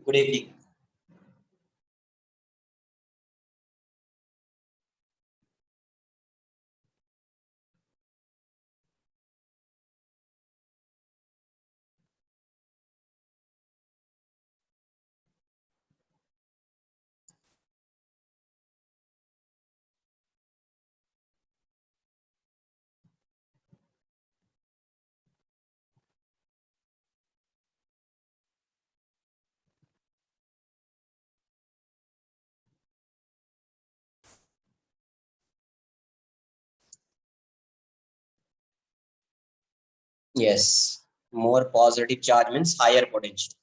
Good evening. Yes, more positive charge means higher potential.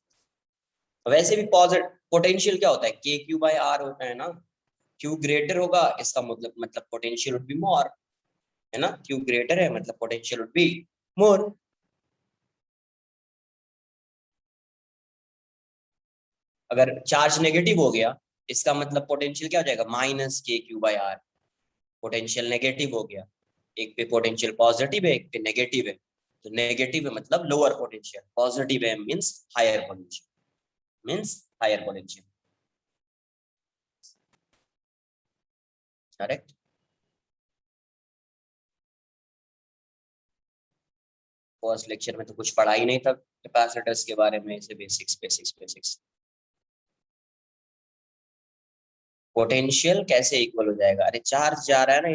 वैसे भी positive potential क्या होता है, के क्यू बाई आर होता है ना। क्यू ग्रेटर होगा इसका मतलब पोटेंशियल वुड बी मोर, है ना। क्यू ग्रेटर है मतलब पोटेंशियल वुड बी मोर। अगर चार्ज नेगेटिव हो गया इसका मतलब पोटेंशियल क्या हो जाएगा, minus k q by r. Potential negative हो गया, एक पे पोटेंशियल पॉजिटिव है एक पे नेगेटिव है, तो नेगेटिव है मतलब लोअर पोटेंशियल, पॉजिटिव है means higher potential, means higher potential. Correct. First lecture में तो कुछ पढ़ा ही नहीं था कैपेसिटर्स के बारे में, ऐसे बेसिक्स बेसिक्स बेसिक्स। पोटेंशियल कैसे इक्वल हो जाएगा, अरे चार्ज जा रहा है ना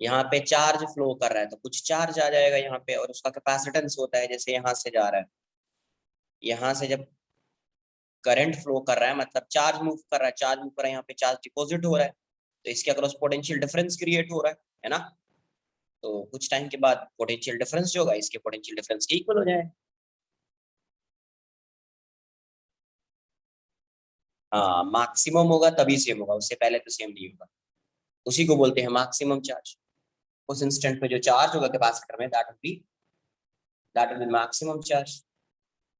यहाँ पे चार्ज फ्लो कर रहा है तो कुछ चार्ज आ जाएगा यहाँ पे, और उसका कैपेसिटेंस होता है, जैसे यहाँ से जा रहा है, यहाँ से जब करंट फ्लो कर रहा है मतलब चार्ज मूव कर रहा है, चार्ज मूव कर रहा है, यहाँ पे चार्ज डिपॉजिट हो रहा है, तो इसके अक्रॉस पोटेंशियल डिफरेंस क्रिएट हो रहा है ना। तो कुछ टाइम के बाद पोटेंशियल डिफरेंस जो होगा इसके पोटेंशियल डिफरेंस के इक्वल हो जाए। हाँ, मैक्सिमम होगा तभी सेम होगा, उससे पहले तो सेम नहीं होगा। उसी को बोलते हैं मैक्सिमम चार्ज। उस इंस्टेंट में जो चार्ज होगा कैपेसिटर में that will be maximum charge,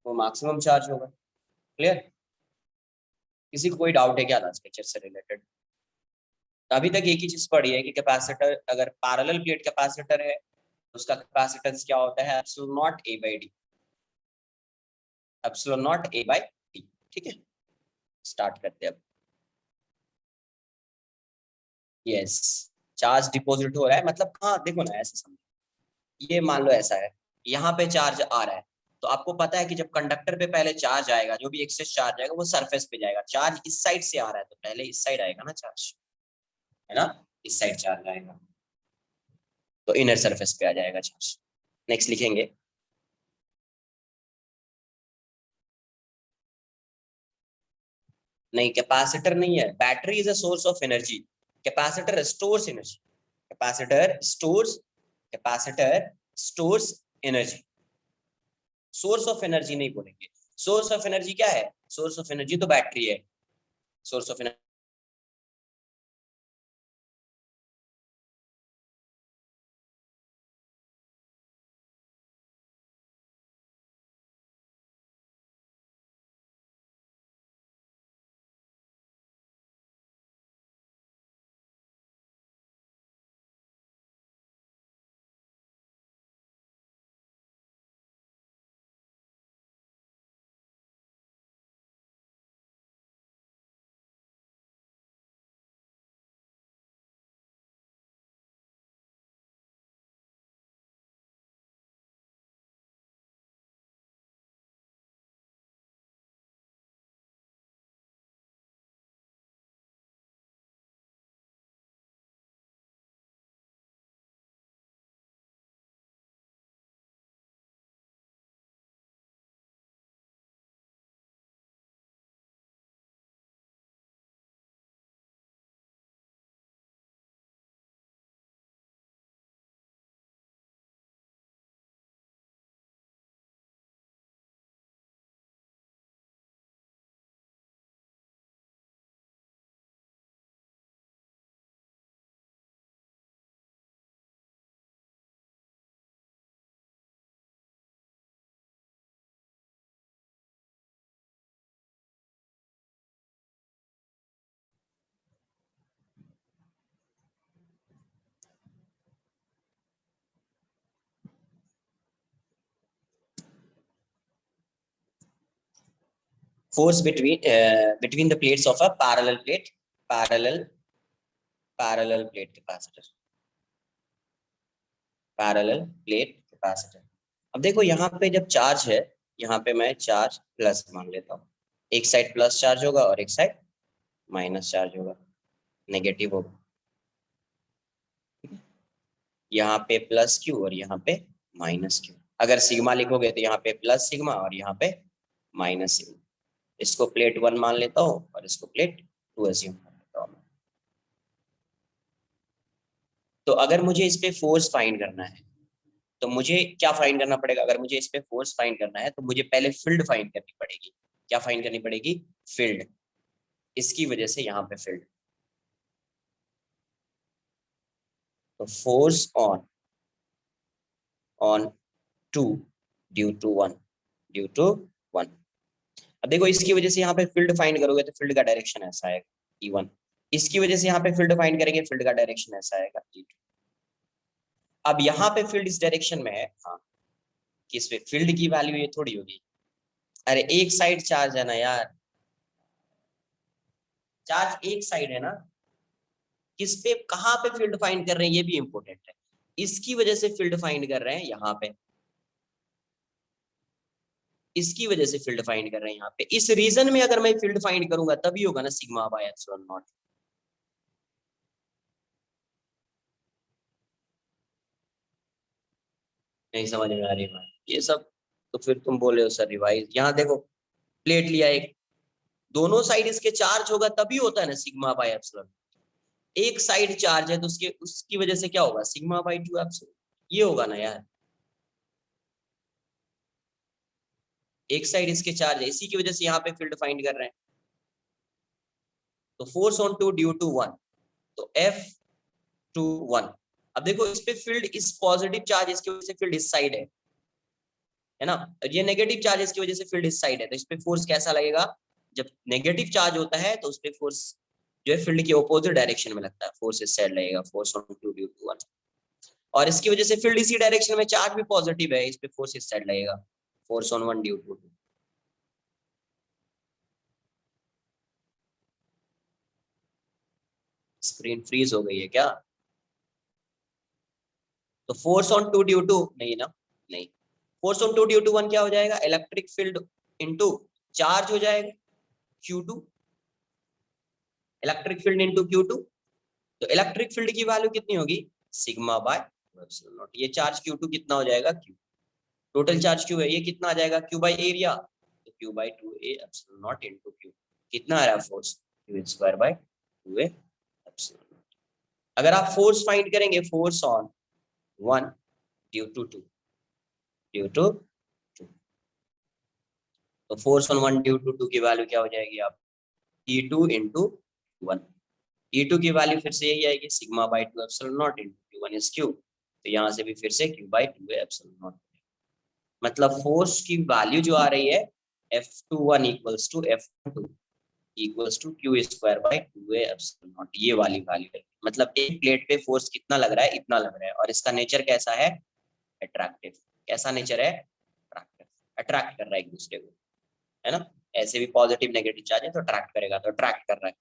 वो मैक्सिमम चार्ज होगा। क्लियर। किसी को कोई डाउट है क्या लास्ट लेक्चर से रिलेटेड? अभी तक एक ही चीज पढ़ी है कि कैपेसिटर अगर पैरेलल प्लेट कैपेसिटर है तो उसका कैपेसिटेंस क्या होता है, epsilon not A by D, epsilon not A by D. ठीक है, स्टार्ट करते हैं अब। यस, चार्ज डिपॉजिट हो रहा है मतलब, हाँ देखो ना ऐसे समझो, ये मान लो ऐसा है, यहाँ पे चार्ज आ रहा है, तो आपको पता है कि जब कंडक्टर पे पहले चार्ज आएगा, जो भी एक्सेस चार्ज आएगा वो सरफेस पे जाएगा। चार्ज इस साइड से आ रहा है तो पहले इस साइड आएगा ना चार्ज, है ना। इस साइड चार्ज आएगा तो इनर सरफेस पे आ जाएगा चार्ज। नेक्स्ट लिखेंगे। नहीं, कैपेसिटर नहीं है, battery is a source of energy. Capacitor stores energy. Capacitor stores capacitor stores energy. Source of energy नहीं बोलेंगे। सोर्स ऑफ एनर्जी क्या है, सोर्स ऑफ एनर्जी तो बैटरी है। Source of energy force between the plates of a parallel plate capacitor. Parallel plate capacitor. अब देखो यहाँ पे जब चार्ज है, यहाँ पे मैं चार्ज प्लस मान लेता हूँ, एक साइड प्लस चार्ज होगा और एक साइड माइनस चार्ज होगा, नेगेटिव होगा। यहाँ पे प्लस क्यू और यहाँ पे माइनस क्यू। अगर सिग्मा लिखोगे तो यहाँ पे प्लस सिग्मा और यहाँ पे माइनस सिग्मा। इसको प्लेट 1 मान लेता हूँ और इसको प्लेट 2 एज्यूम कर लेता हूँ। तो अगर मुझे इस पे फोर्स फाइंड करना है तो मुझे क्या फाइंड करना पड़ेगा? अगर मुझे इस पे फोर्स फाइंड करना है तो मुझे पहले फील्ड फाइंड करनी पड़ेगी। क्या फाइंड करनी पड़ेगी? फील्ड। इसकी वजह से यहाँ पे फील्ड, तो फोर्स ऑन 2 ड्यू टू 1। अब देखो इसकी वजह से यहाँ पे फील्ड फाइंड करोगे तो फील्ड का डायरेक्शन ऐसा आएगा E1। इसकी वजह से यहाँ पे फील्ड फाइंड करेंगे, फील्ड का डायरेक्शन ऐसा आएगा E2। अब यहाँ पे फील्ड इस डायरेक्शन में है, हाँ, किस पे? फील्ड की वैल्यू ये थोड़ी होगी। अरे एक साइड चार्ज है ना यार, चार्ज एक साइड है ना, किस पे, कहाँ पे फील्ड फाइंड कर रहे हैं ये भी इंपॉर्टेंट है। इसकी वजह से फील्ड फाइंड कर रहे हैं यहाँ पे, इसकी वजह से फील्ड फाइंड कर रहे हैं यहाँ पे। इस रीजन में अगर मैं फील्ड फाइंड करूंगा तभी होगा ना सिग्मा बाय एप्सिलॉन नॉट। नहीं समझ में आ रही बात ये सब? तो फिर तुम बोले हो सर रिवाइज। यहाँ देखो प्लेट लिया एक, दोनों साइड इसके चार्ज होगा तभी होता है ना सिग्मा बाय एप्सिलॉन। एक साइड चार्ज है तो उसके उसकी वजह से क्या होगा? Sigma by 2 epsilon. ये होगा ना यार, एक साइड इसके चार्ज है, इसी की वजह से यहाँ पे फील्ड फाइंड कर रहे हैं। तो फोर्स ऑन 2 ड्यू टू 1, तो F21। अब देखो इस पे फील्ड, इस पॉजिटिव चार्ज इसकी वजह से फील्ड इस साइड है ना, ये नेगेटिव चार्ज इसकी वजह से फील्ड इस साइड है। तो इस पे फोर्स कैसा लगेगा? जब नेगेटिव चार्ज होता है तो उस पे फोर्स जो है फील्ड के ऑपोजिट डायरेक्शन में लगता है, फोर्स इस साइड लगेगा, फोर्स ऑन 2 ड्यू टू 1। और इसकी वजह से फील्ड इसी डायरेक्शन में, चार्ज भी पॉजिटिव है, इस पे फोर्स इस साइड लगेगा, force on 1 due to 2। Screen freeze हो गई है क्या? तो फोर्स ऑन 2 ड्यू टू नहीं ना, नहीं। फोर्स ऑन 2 ड्यू टू 1 क्या हो जाएगा? इलेक्ट्रिक फील्ड इनटू चार्ज हो जाएगा Q2, electric field into Q2। तो इलेक्ट्रिक फील्ड की वैल्यू कितनी होगी? Sigma by epsilon naught. ये चार्ज Q2 कितना हो जाएगा? Q। टोटल चार्ज Q है, ये कितना आ जाएगा? Q बाय एरिया, तो Q by 2a epsilon not into Q। कितना आ रहा है force? Q square by 2a epsilon naught. अगर आप फोर्स फाइंड करेंगे, force on 1 due to 2 due to 2, तो फोर्स ऑन 1 ड्यू टू 2 की वैल्यू क्या हो जाएगी? आप E2 इंटू 1। E2 की वैल्यू फिर से यही आएगी, sigma by 2 epsilon not into Q1 is Q। तो यहाँ से भी फिर से Q बाय 2 एप्सिलॉन नॉट। मतलब फोर्स की वैल्यू जो आ रही है F21 equals to F2 equals to Q square by 2a epsilon naught. ये वाली वैल्यू है। मतलब एक प्लेट पे फोर्स कितना लग रहा है? इतना लग रहा है। और इसका नेचर कैसा है? अट्रैक्टिव। कैसा नेचर है? अट्रैक्टिव। अट्रैक्ट कर रहा है एक दूसरे को, है ना। ऐसे भी पॉजिटिव नेगेटिव चार्ज है तो अट्रैक्ट करेगा, तो अट्रैक्ट कर रहा है।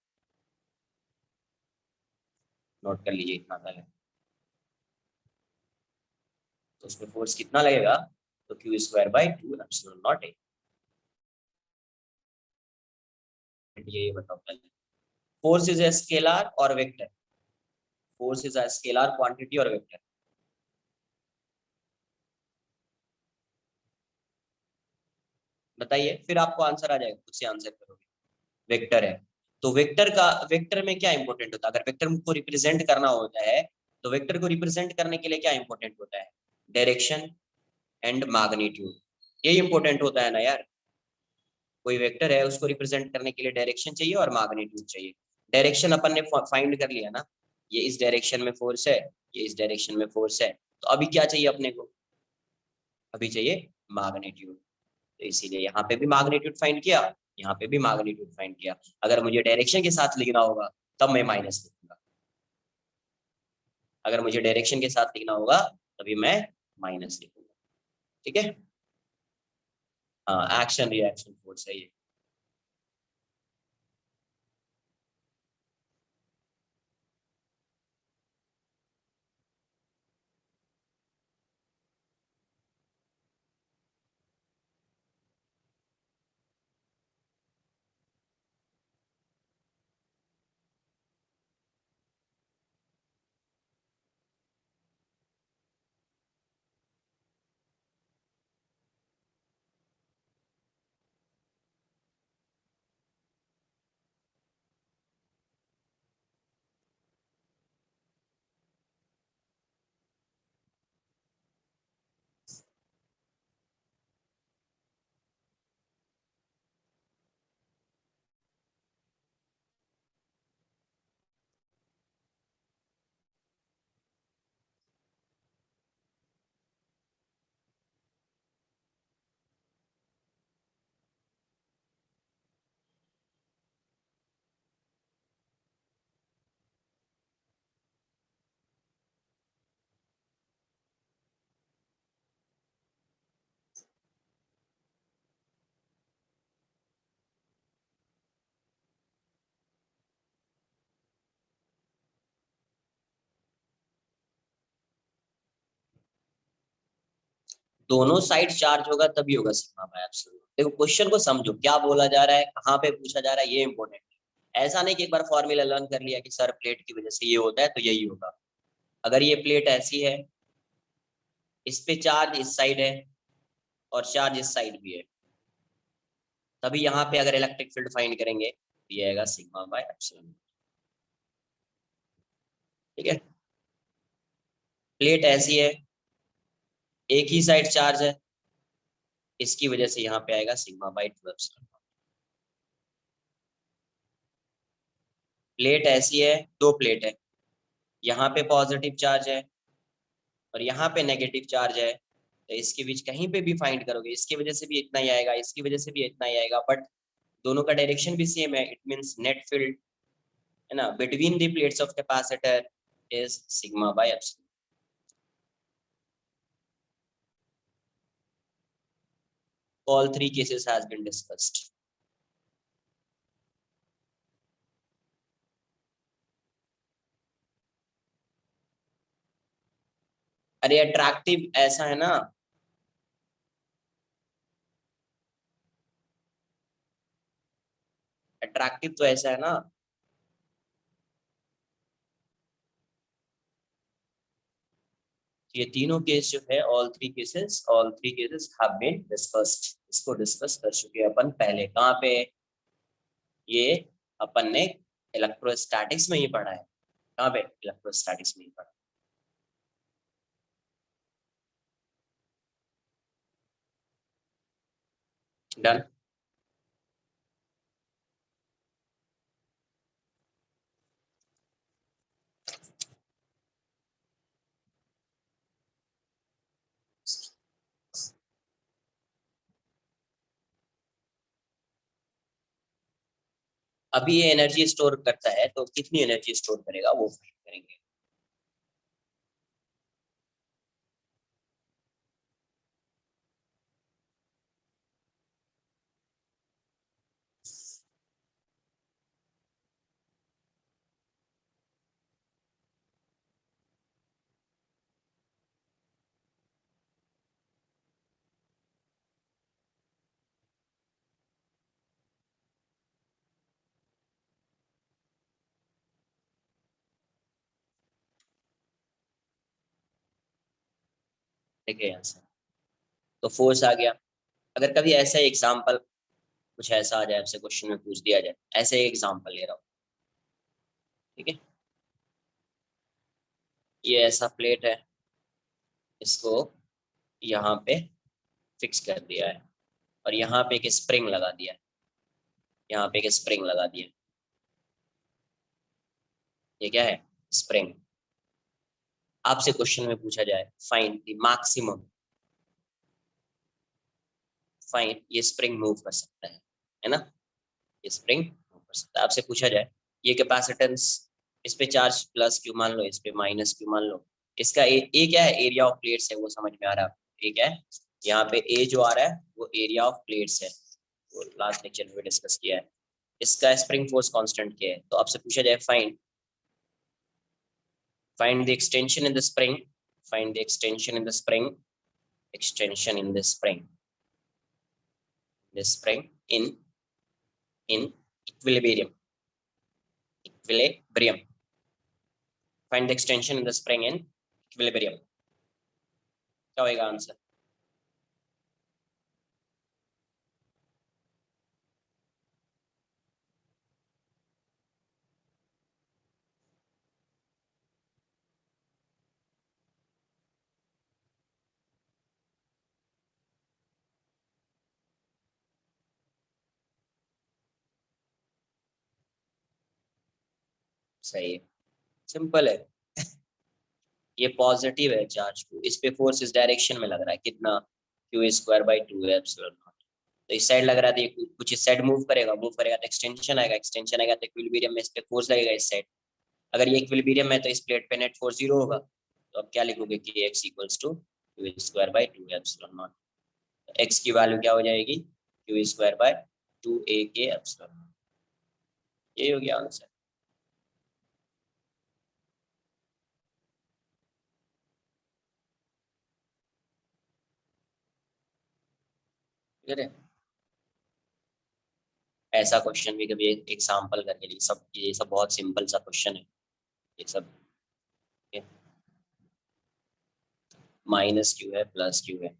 नोट कर लीजिए इतना था। तो उसमें फोर्स कितना लगेगा? तो Q square by 2 epsilon naught a। ये बताओ पहले, फोर्स इज ए स्केलर और vector? Force is a scalar quantity और वेक्टर? बताइए, फिर आपको आंसर आ जाएगा, खुद से आंसर करोगे। वेक्टर है तो वेक्टर का, वेक्टर में क्या इंपॉर्टेंट होता है? अगर वेक्टर को रिप्रेजेंट करना होता है तो वेक्टर को रिप्रेजेंट करने के लिए क्या इंपॉर्टेंट होता है? Direction and magnitude. ये इंपॉर्टेंट होता है ना यार। कोई वेक्टर है उसको रिप्रेजेंट करने के लिए डायरेक्शन चाहिए और मैग्नीट्यूड चाहिए। डायरेक्शन अपन ने फाइंड कर लिया ना, ये इस डायरेक्शन में फोर्स है, ये इस डायरेक्शन में फोर्स है। तो अभी क्या चाहिए अपने को? अभी चाहिए मैग्नीट्यूड। तो इसीलिए यहाँ पे भी मैग्नीट्यूड फाइंड किया, यहाँ पे भी मैग्नीट्यूड फाइंड किया। अगर मुझे डायरेक्शन के साथ लिखना होगा तब मैं माइनस लिखूंगा, अगर मुझे डायरेक्शन के साथ लिखना होगा तभी मैं माइनस लिखूंगा। ठीक है। हाँ, एक्शन रिएक्शन फोर्स है ये। दोनों साइड चार्ज होगा तभी होगा सिग्मा बाय एप्सिलॉन। देखो क्वेश्चन को समझो, क्या बोला जा रहा है, कहाँ पे पूछा जा रहा है, ये इंपॉर्टेंट है। ऐसा नहीं कि एक बार फॉर्मूला लर्न कर लिया कि सर प्लेट की वजह से ये होता है तो यही होगा। अगर ये प्लेट ऐसी है, इस पे चार्ज इस साइड है और चार्ज इस साइड भी है, तभी यहाँ पे अगर इलेक्ट्रिक फील्ड फाइंड करेंगे तो ये आएगा सिग्मा बाय एप्सिलॉन। ठीक है, प्लेट ऐसी है, एक ही साइड चार्ज है, इसकी वजह से यहाँ पे आएगा सिग्मा बाय 2 एप्सिलॉन। प्लेट ऐसी है, दो प्लेट है, यहाँ पे पॉजिटिव चार्ज है और यहाँ पे नेगेटिव चार्ज है, तो इसके बीच कहीं पे भी फाइंड करोगे, इसकी वजह से भी इतना ही आएगा, इसकी वजह से भी इतना ही आएगा, बट दोनों का डायरेक्शन भी सेम है। इट मींस नेट फील्ड है ना between the plates of capacitor is sigma by epsilon. All three cases has been discussed. अरे अट्रैक्टिव ऐसा है ना, अट्रैक्टिव तो ऐसा है ना, ये तीनों केस जो है, all three cases have been discussed. इसको डिस्कस कर चुके हैं अपन पहले, कहाँ पे, ये अपन ने इलेक्ट्रोस्टैटिक्स में ही पढ़ा है। कहाँ पे, इलेक्ट्रोस्टैटिक्स में ही पढ़ा। डन। अभी ये एनर्जी स्टोर करता है, तो कितनी एनर्जी स्टोर करेगा वो फाइंड करेंगे। देखिए आंसर, तो फोर्स आ गया। अगर कभी ऐसा एग्जाम्पल कुछ ऐसा आ जाए, आपसे क्वेश्चन में पूछ दिया जाए, ऐसे एग्जाम्पल ले रहा हूँ, ठीक है, ये ऐसा प्लेट है, इसको यहाँ पे फिक्स कर दिया है और यहाँ पे एक स्प्रिंग लगा दिया है, यहाँ पे एक स्प्रिंग लगा दिया। ये क्या है, स्प्रिंग। आपसे क्वेश्चन में पूछा जाए फाइंड द मैक्सिमम, फाइंड, ये स्प्रिंग मूव कर सकता है ना, ये स्प्रिंग मूव कर सकता है। आपसे पूछा जाए ये कैपेसिटेंस, इस पे चार्ज प्लस क्यू मान लो, इस पे माइनस क्यू मान लो, इसका ए क्या है, एरिया ऑफ प्लेट्स है, वो समझ में आ रहा है। ए क्या है, यहाँ पे ए जो आ रहा है वो एरिया ऑफ प्लेट्स है, वो लास्ट लेक्चर में डिस्कस किया है। इसका स्प्रिंग फोर्स कांस्टेंट क्या है, तो आपसे पूछा जाए find the extension in the spring, find the extension in the spring, extension in the spring, the spring in equilibrium, equilibrium, find the extension in the spring in equilibrium। क्या होगा answer, सही है, सिंपल है। ये positive है charge को, इस पे फोर्स इस डायरेक्शन में लग रहा है, कितना, Q square by 2 epsilon naught. तो इस साइड लग रहा था, कुछ इस साइड मूव करेगा तो एक्सटेंशन आएगा, एक्सटेंशन आएगा तो इक्विलिब्रियम में इस पे फोर्स लगेगा इस साइड। अगर ये इक्विलिब्रियम है तो इस प्लेट पे नेट फोर्स जीरो होगा, तो अब क्या लिखोगे कि x equals to q square by 2 epsilon naught. X की वैल्यू क्या हो जाएगी, क्यू स्क्वायर बाय 2 ए के एप्सिलॉन। ये हो गया आंसर। क्लियर है? ऐसा क्वेश्चन भी कभी एक एग्जाम्पल करके लिए सब, ये सब बहुत सिंपल सा क्वेश्चन है ये सब। माइनस क्यू है प्लस क्यू है।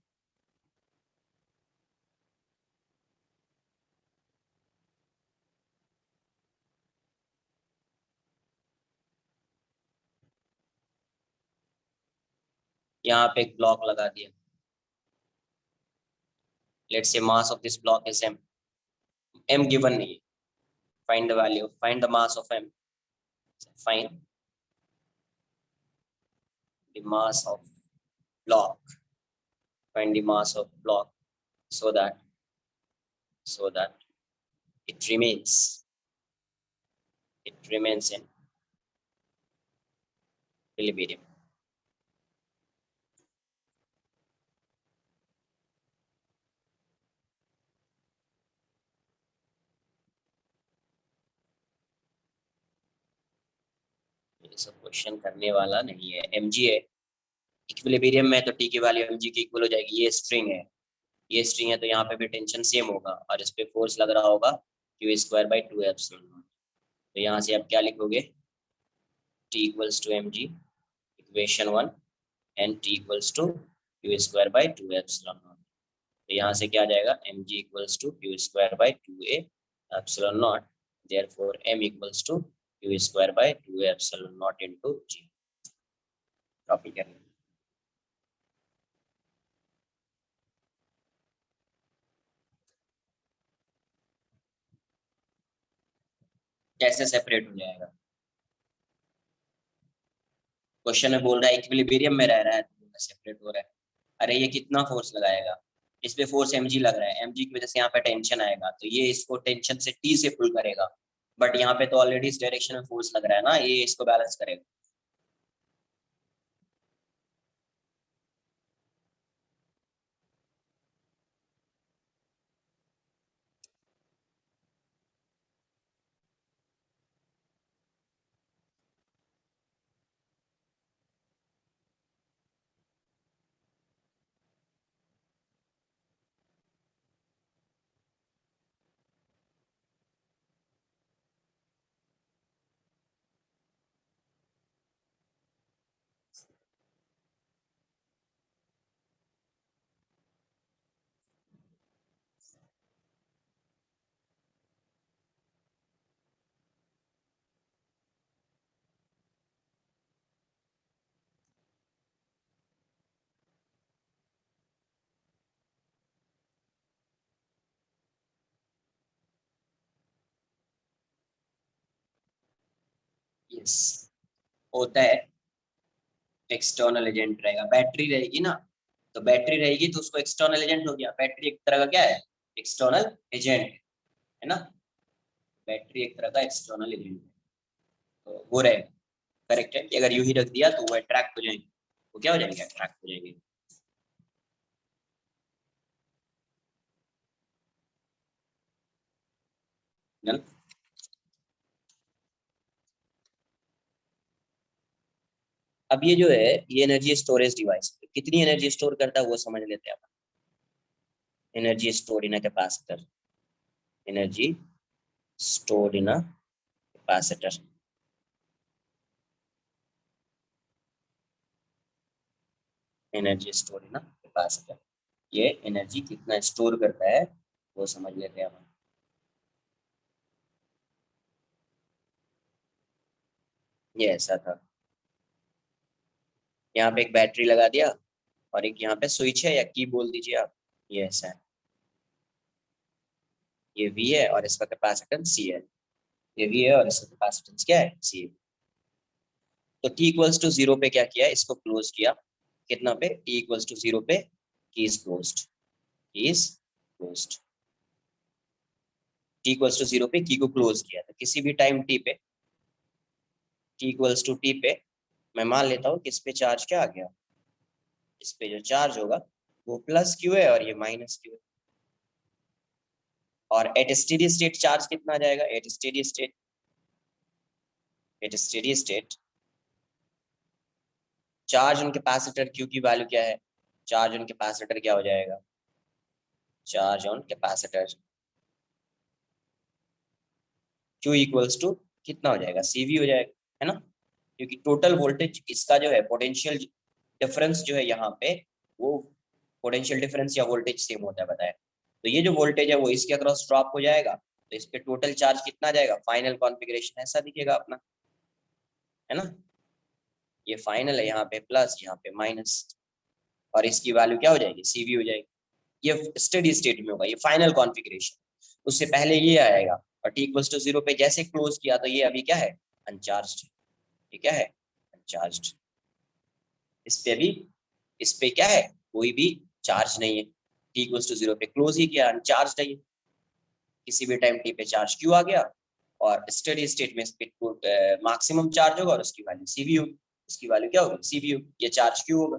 यहाँ पे एक ब्लॉक लगा दिया। Let's say mass of this block is m. M given नहीं है। Find the value, find the mass of m. Find the mass of block, find the mass of block so that it remains in equilibrium. ये सब question करने वाला नहीं है। mg है equilibrium में, तो टी की वैल्यू mg की इक्वल हो जाएगी। ये स्ट्रिंग है, ये स्ट्रिंग है, तो यहाँ पे भी टेंशन सेम होगा और इस पे फोर्स लग रहा होगा क्यू स्क्वायर बाई 2 एप्सिलॉन। तो यहाँ से आप क्या लिखोगे, t equals to m g equation 1 and t equals to q square by 2 epsilon. तो यहाँ से क्या आ जाएगा, m g equals to q square by 2a epsilon naught. Therefore m equals to q square by 2 epsilon not into g। Copy कर लें। कैसे separate हो जाएगा? क्वेश्चन में बोल रहा है इक्विलिब्रियम में रह रहा है तो सेपरेट हो रहा है। अरे ये कितना फोर्स लगाएगा, इस पे फोर्स mg लग रहा है, mg की वजह से यहाँ पे टेंशन आएगा, तो ये इसको टेंशन से t से पुल करेगा। बट यहाँ पे तो ऑलरेडी इस डायरेक्शन में फोर्स लग रहा है ना, ये इसको बैलेंस करेगा। यस, होता है। एक्सटर्नल एजेंट रहेगा, बैटरी रहेगी ना, तो बैटरी रहेगी तो उसको एक्सटर्नल एजेंट हो गया। बैटरी एक तरह का क्या है, एक्सटर्नल एजेंट है ना। बैटरी एक तरह का एक्सटर्नल एजेंट है, तो वो रहेगा। करेक्ट है कि अगर यूं ही रख दिया तो वो अट्रैक्ट हो जाएंगे। वो क्या हो जाएंगे, अट्रैक्ट हो जाएंगे ना। अब ये जो है, ये एनर्जी स्टोरेज डिवाइस कितनी एनर्जी स्टोर करता है वो समझ लेते हैं। Energy store in a capacitor, energy store in a capacitor. Energy store in a capacitor, ये एनर्जी कितना स्टोर करता है वो समझ लेते हैं हम। ये ऐसा था, यहाँ पे एक बैटरी लगा दिया और एक यहाँ पे स्विच है या की बोल दीजिए आप। ये ऐसा है, ये V है और इसका कैपेसिटेंस C है। ये V है और इसका कैपेसिटेंस क्या है, C है। तो t इक्वल्स टू 0 पे क्या किया, इसको क्लोज किया। कितना पे, t इक्वल्स टू 0 पे key is closed, key is closed. t equals to 0 पे की को क्लोज किया, तो किसी भी टाइम t पे, t इक्वल्स टू t पे मैं मान लेता हूँ कि इस पे चार्ज क्या आ गया, इस पे जो चार्ज होगा वो प्लस क्यू है और ये माइनस क्यू है। और एट स्टेडी स्टेट चार्ज कितना आ जाएगा, at steady state, at steady state charge on capacitor q की वैल्यू क्या है, चार्ज ऑन कैपेसिटर क्या हो जाएगा, charge on capacitor Q equals to कितना हो जाएगा, CV हो जाएगा, है ना, क्योंकि टोटल वोल्टेज इसका जो है पोटेंशियल डिफरेंस जो है यहाँ पे, वो पोटेंशियल डिफरेंस या वोल्टेज सेम होता है बताया। तो ये जो वोल्टेज है वो इसके अक्रॉस ड्रॉप हो जाएगा, तो इस पे टोटल चार्ज कितना जाएगा, फाइनल कॉन्फ़िगरेशन ऐसा दिखेगा अपना, है ना। ये फाइनल है, यहाँ पे प्लस, यहाँ पे माइनस, और इसकी वैल्यू क्या हो जाएगी, CV हो जाएगी। ये स्टेडी स्टेट में होगा, ये फाइनल कॉन्फ़िगरेशन। उससे पहले ये आएगा, और t इक्वल्स टू 0 पे जैसे क्लोज किया तो ये अभी क्या है, अनचार्ज्ड। ये क्या है, अनचार्ज्ड। इस पे भी, इस पे क्या है, कोई भी चार्ज नहीं है, t इक्वल्स टू 0 पे क्लोज ही किया, अनचार्ज्ड है ये। किसी भी टाइम t पे चार्ज q आ गया, और स्टेडी स्टेट में इस पे मैक्सिमम चार्ज होगा और उसकी वैल्यू CV होगी। उसकी वैल्यू क्या होगी, CV होगी। ये चार्ज q होगा,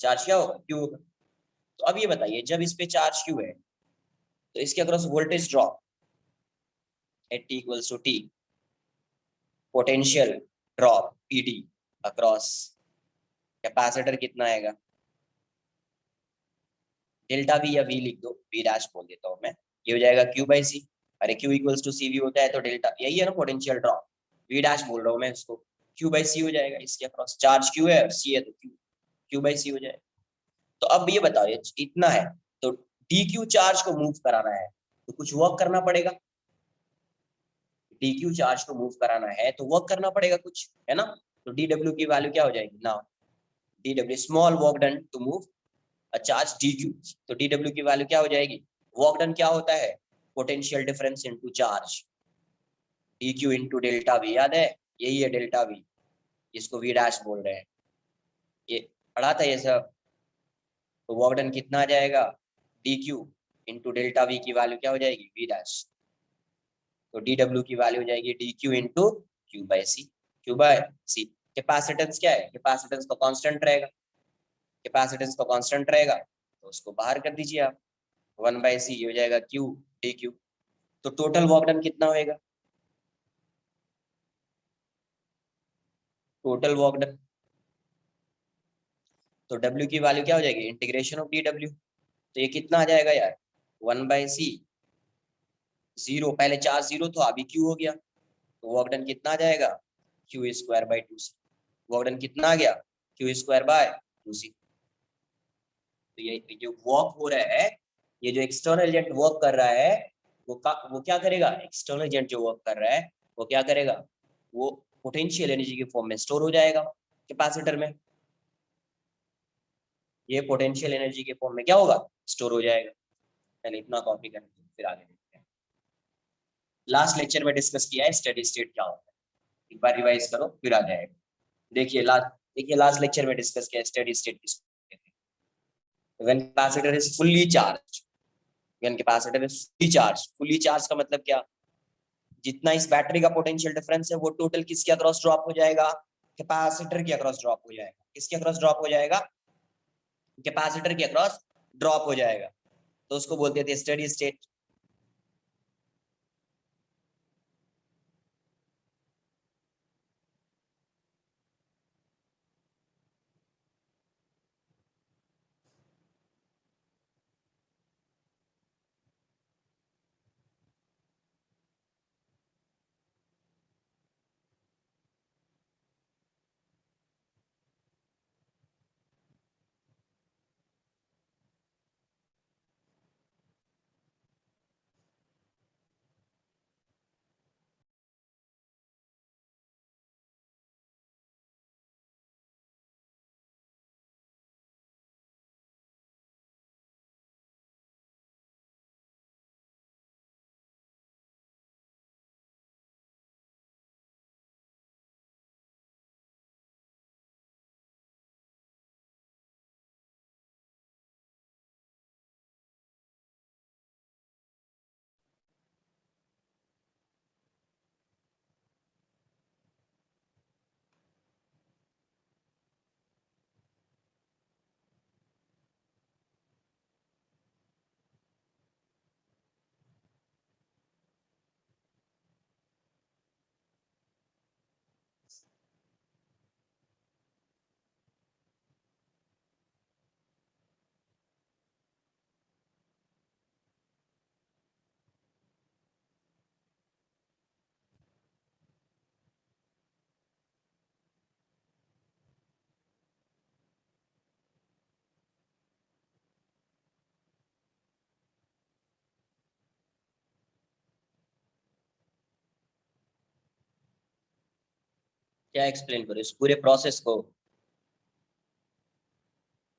चार्ज क्या होगा, q होगा। तो अब ये बताइए, जब इस पे चार्ज q है तो इसके across voltage drop at t equals to t, potential drop PD across capacitor कितना आएगा, डेल्टा V या V लिख दो, V डैश बोल देता हूँ मैं, ये हो जाएगा Q बाई C। अरे Q इक्वल्स टू CV होता है तो डेल्टा यही है ना, पोटेंशियल ड्रॉप, V डैश बोल रहा हूँ मैं इसको, Q बाई C हो जाएगा। इसके अक्रॉस चार्ज Q है और C है तो Q बाई C हो जाएगा। तो अब ये बताओ, ये इतना है तो DQ चार्ज को मूव कराना है तो कुछ वर्क करना पड़ेगा। DQ चार्ज को मूव कराना है तो वर्क करना पड़ेगा कुछ, है ना। तो DW की वैल्यू क्या हो जाएगी ना, DW small work done to move a charge DQ। तो DW की वैल्यू क्या हो जाएगी, वर्क डन क्या होता है, potential difference into charge, DQ into delta V, याद है, यही है डेल्टा V, इसको V डैश बोल रहे हैं, ये पढ़ा था ये सब। तो वर्क डन कितना आ जाएगा, DQ इनटू डेल्टा V की वैल्यू क्या हो जाएगी, V डैश। तो DW की वैल्यू हो जाएगी DQ into Q by C, Q by C। Capacitance क्या है, कैपेसिटेंस तो कांस्टेंट रहेगा, कैपेसिटेंस तो कांस्टेंट रहेगा तो उसको बाहर कर दीजिए आप, 1/C हो जाएगा Q DQ। तो टोटल वर्क डन कितना होएगा, टोटल वर्क डन, तो W की वैल्यू क्या हो जाएगी, इंटीग्रेशन ऑफ DW। तो ये कितना आ जाएगा यार, 1/C, जीरो, पहले चार्ज जीरो था अभी Q हो गया, तो वर्क डन कितना आ जाएगा, Q square by 2C। Work done कितना आ गया, Q स्क्वायर बाय 2C। तो ये जो वर्क हो रहा है, ये जो एक्सटर्नल एजेंट वर्क कर रहा है, वो क्या करेगा, एक्सटर्नल एजेंट जो वर्क कर रहा है वो क्या करेगा, वो पोटेंशियल एनर्जी के फॉर्म में स्टोर हो जाएगा कैपेसिटर में। ये पोटेंशियल एनर्जी के फॉर्म में क्या होगा, स्टोर हो जाएगा। पहले इतना कॉपी करें फिर आगे देखते हैं। लास्ट लेक्चर में डिस्कस किया है स्टेडी स्टेट क्या होता है, एक बार रिवाइज करो फिर आ जाएगा। देखिए लास्ट लेक्चर में डिस्कस किया स्टेडी स्टेट किसको कहते हैं, when capacitor is fully charge, when capacitor is fully charge, fully charge का मतलब क्या, जितना इस बैटरी का पोटेंशियल डिफरेंस है वो टोटल किसके अक्रॉस ड्रॉप हो जाएगा, कैपेसिटर के अक्रॉस ड्रॉप हो जाएगा। किसके अक्रॉस ड्रॉप हो जाएगा, कैपेसिटर के अक्रॉस ड्रॉप हो जाएगा, तो उसको बोलते थे स्टेडी स्टेट। क्या एक्सप्लेन करो इस पूरे प्रोसेस को?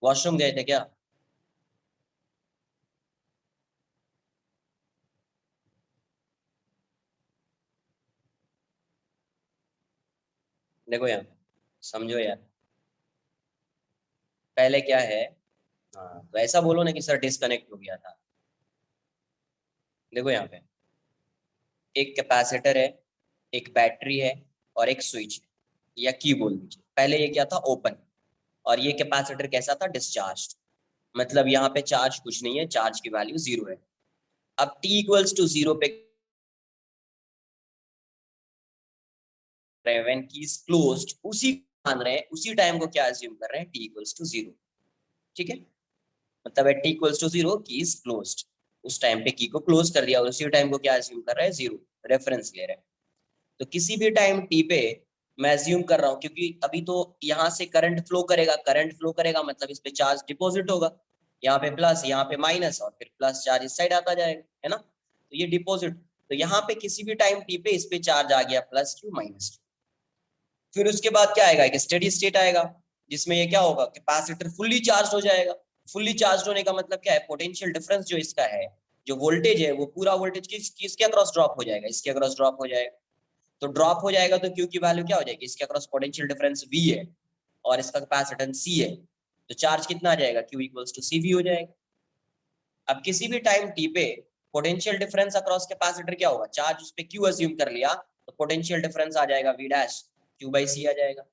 वॉशरूम गए थे क्या? देखो यहाँ पे समझो यार, पहले क्या है। हाँ तो ऐसा बोलो ना कि सर डिस्कनेक्ट हो गया था। देखो यहाँ पे एक कैपेसिटर है, एक बैटरी है और एक स्विच है, या की बोल दीजिए। पहले ये क्या था, ओपन। और ये कैपेसिटर कैसा था, डिस्चार्ज। मतलब यहाँ पे चार्ज कुछ नहीं है, चार्ज की वैल्यू 0 है। अब t इक्वल्स टू 0 पे व्हेन की इज क्लोज्ड, उसी मान रहे हैं, उसी टाइम को क्या अज्यूम कर रहे हैं, t इक्वल्स टू 0। ठीक है, मतलब है t इक्वल्स टू 0, की इज क्लोज्ड। उस टाइम पे की को क्लोज कर दिया और उसी टाइम को क्या अज्यूम कर रहे हैं, 0। रेफरेंस ले रहे हैं। तो किसी भी टाइम टी पे मैं अज्यूम कर रहा हूँ, क्योंकि अभी तो यहाँ से करंट फ्लो करेगा, करंट फ्लो करेगा मतलब इस पे चार्ज डिपॉजिट होगा। यहाँ पे प्लस, यहाँ पे माइनस, और फिर प्लस चार्ज इस साइड आता जाएगा, है ना। तो ये डिपॉजिट, तो यहाँ पे किसी भी टाइम टी पे इस पे चार्ज आ गया प्लस क्यू माइनस क्यू। फिर उसके बाद क्या आएगा, एक स्टेडी स्टेट आएगा, जिसमें ये क्या होगा, कैपेसिटर फुल्ली चार्ज हो जाएगा। फुल्ली चार्ज होने का मतलब क्या है, पोटेंशियल डिफरेंस जो इसका है, जो वोल्टेज है, वो पूरा वोल्टेज किसके अक्रॉस ड्रॉप हो जाएगा, इसके अक्रॉस ड्रॉप हो जाएगा। तो ड्रॉप हो जाएगा तो क्यू की वैल्यू क्या हो जाएगी, इसके अक्रॉस पोटेंशियल डिफरेंस V है और इसका कैपेसिटेंस C है। तो चार्ज कितना आ जाएगा, Q इक्वल्स टू CV हो जाएगा। अब किसी भी टाइम t पे पोटेंशियल डिफरेंस अक्रॉस कैपेसिटर क्या होगा, चार्ज उस पे Q अज्यूम कर लिया, तो पोटेंशियल डिफरेंस आ जाएगा V dash, Q by C आ जाएगा।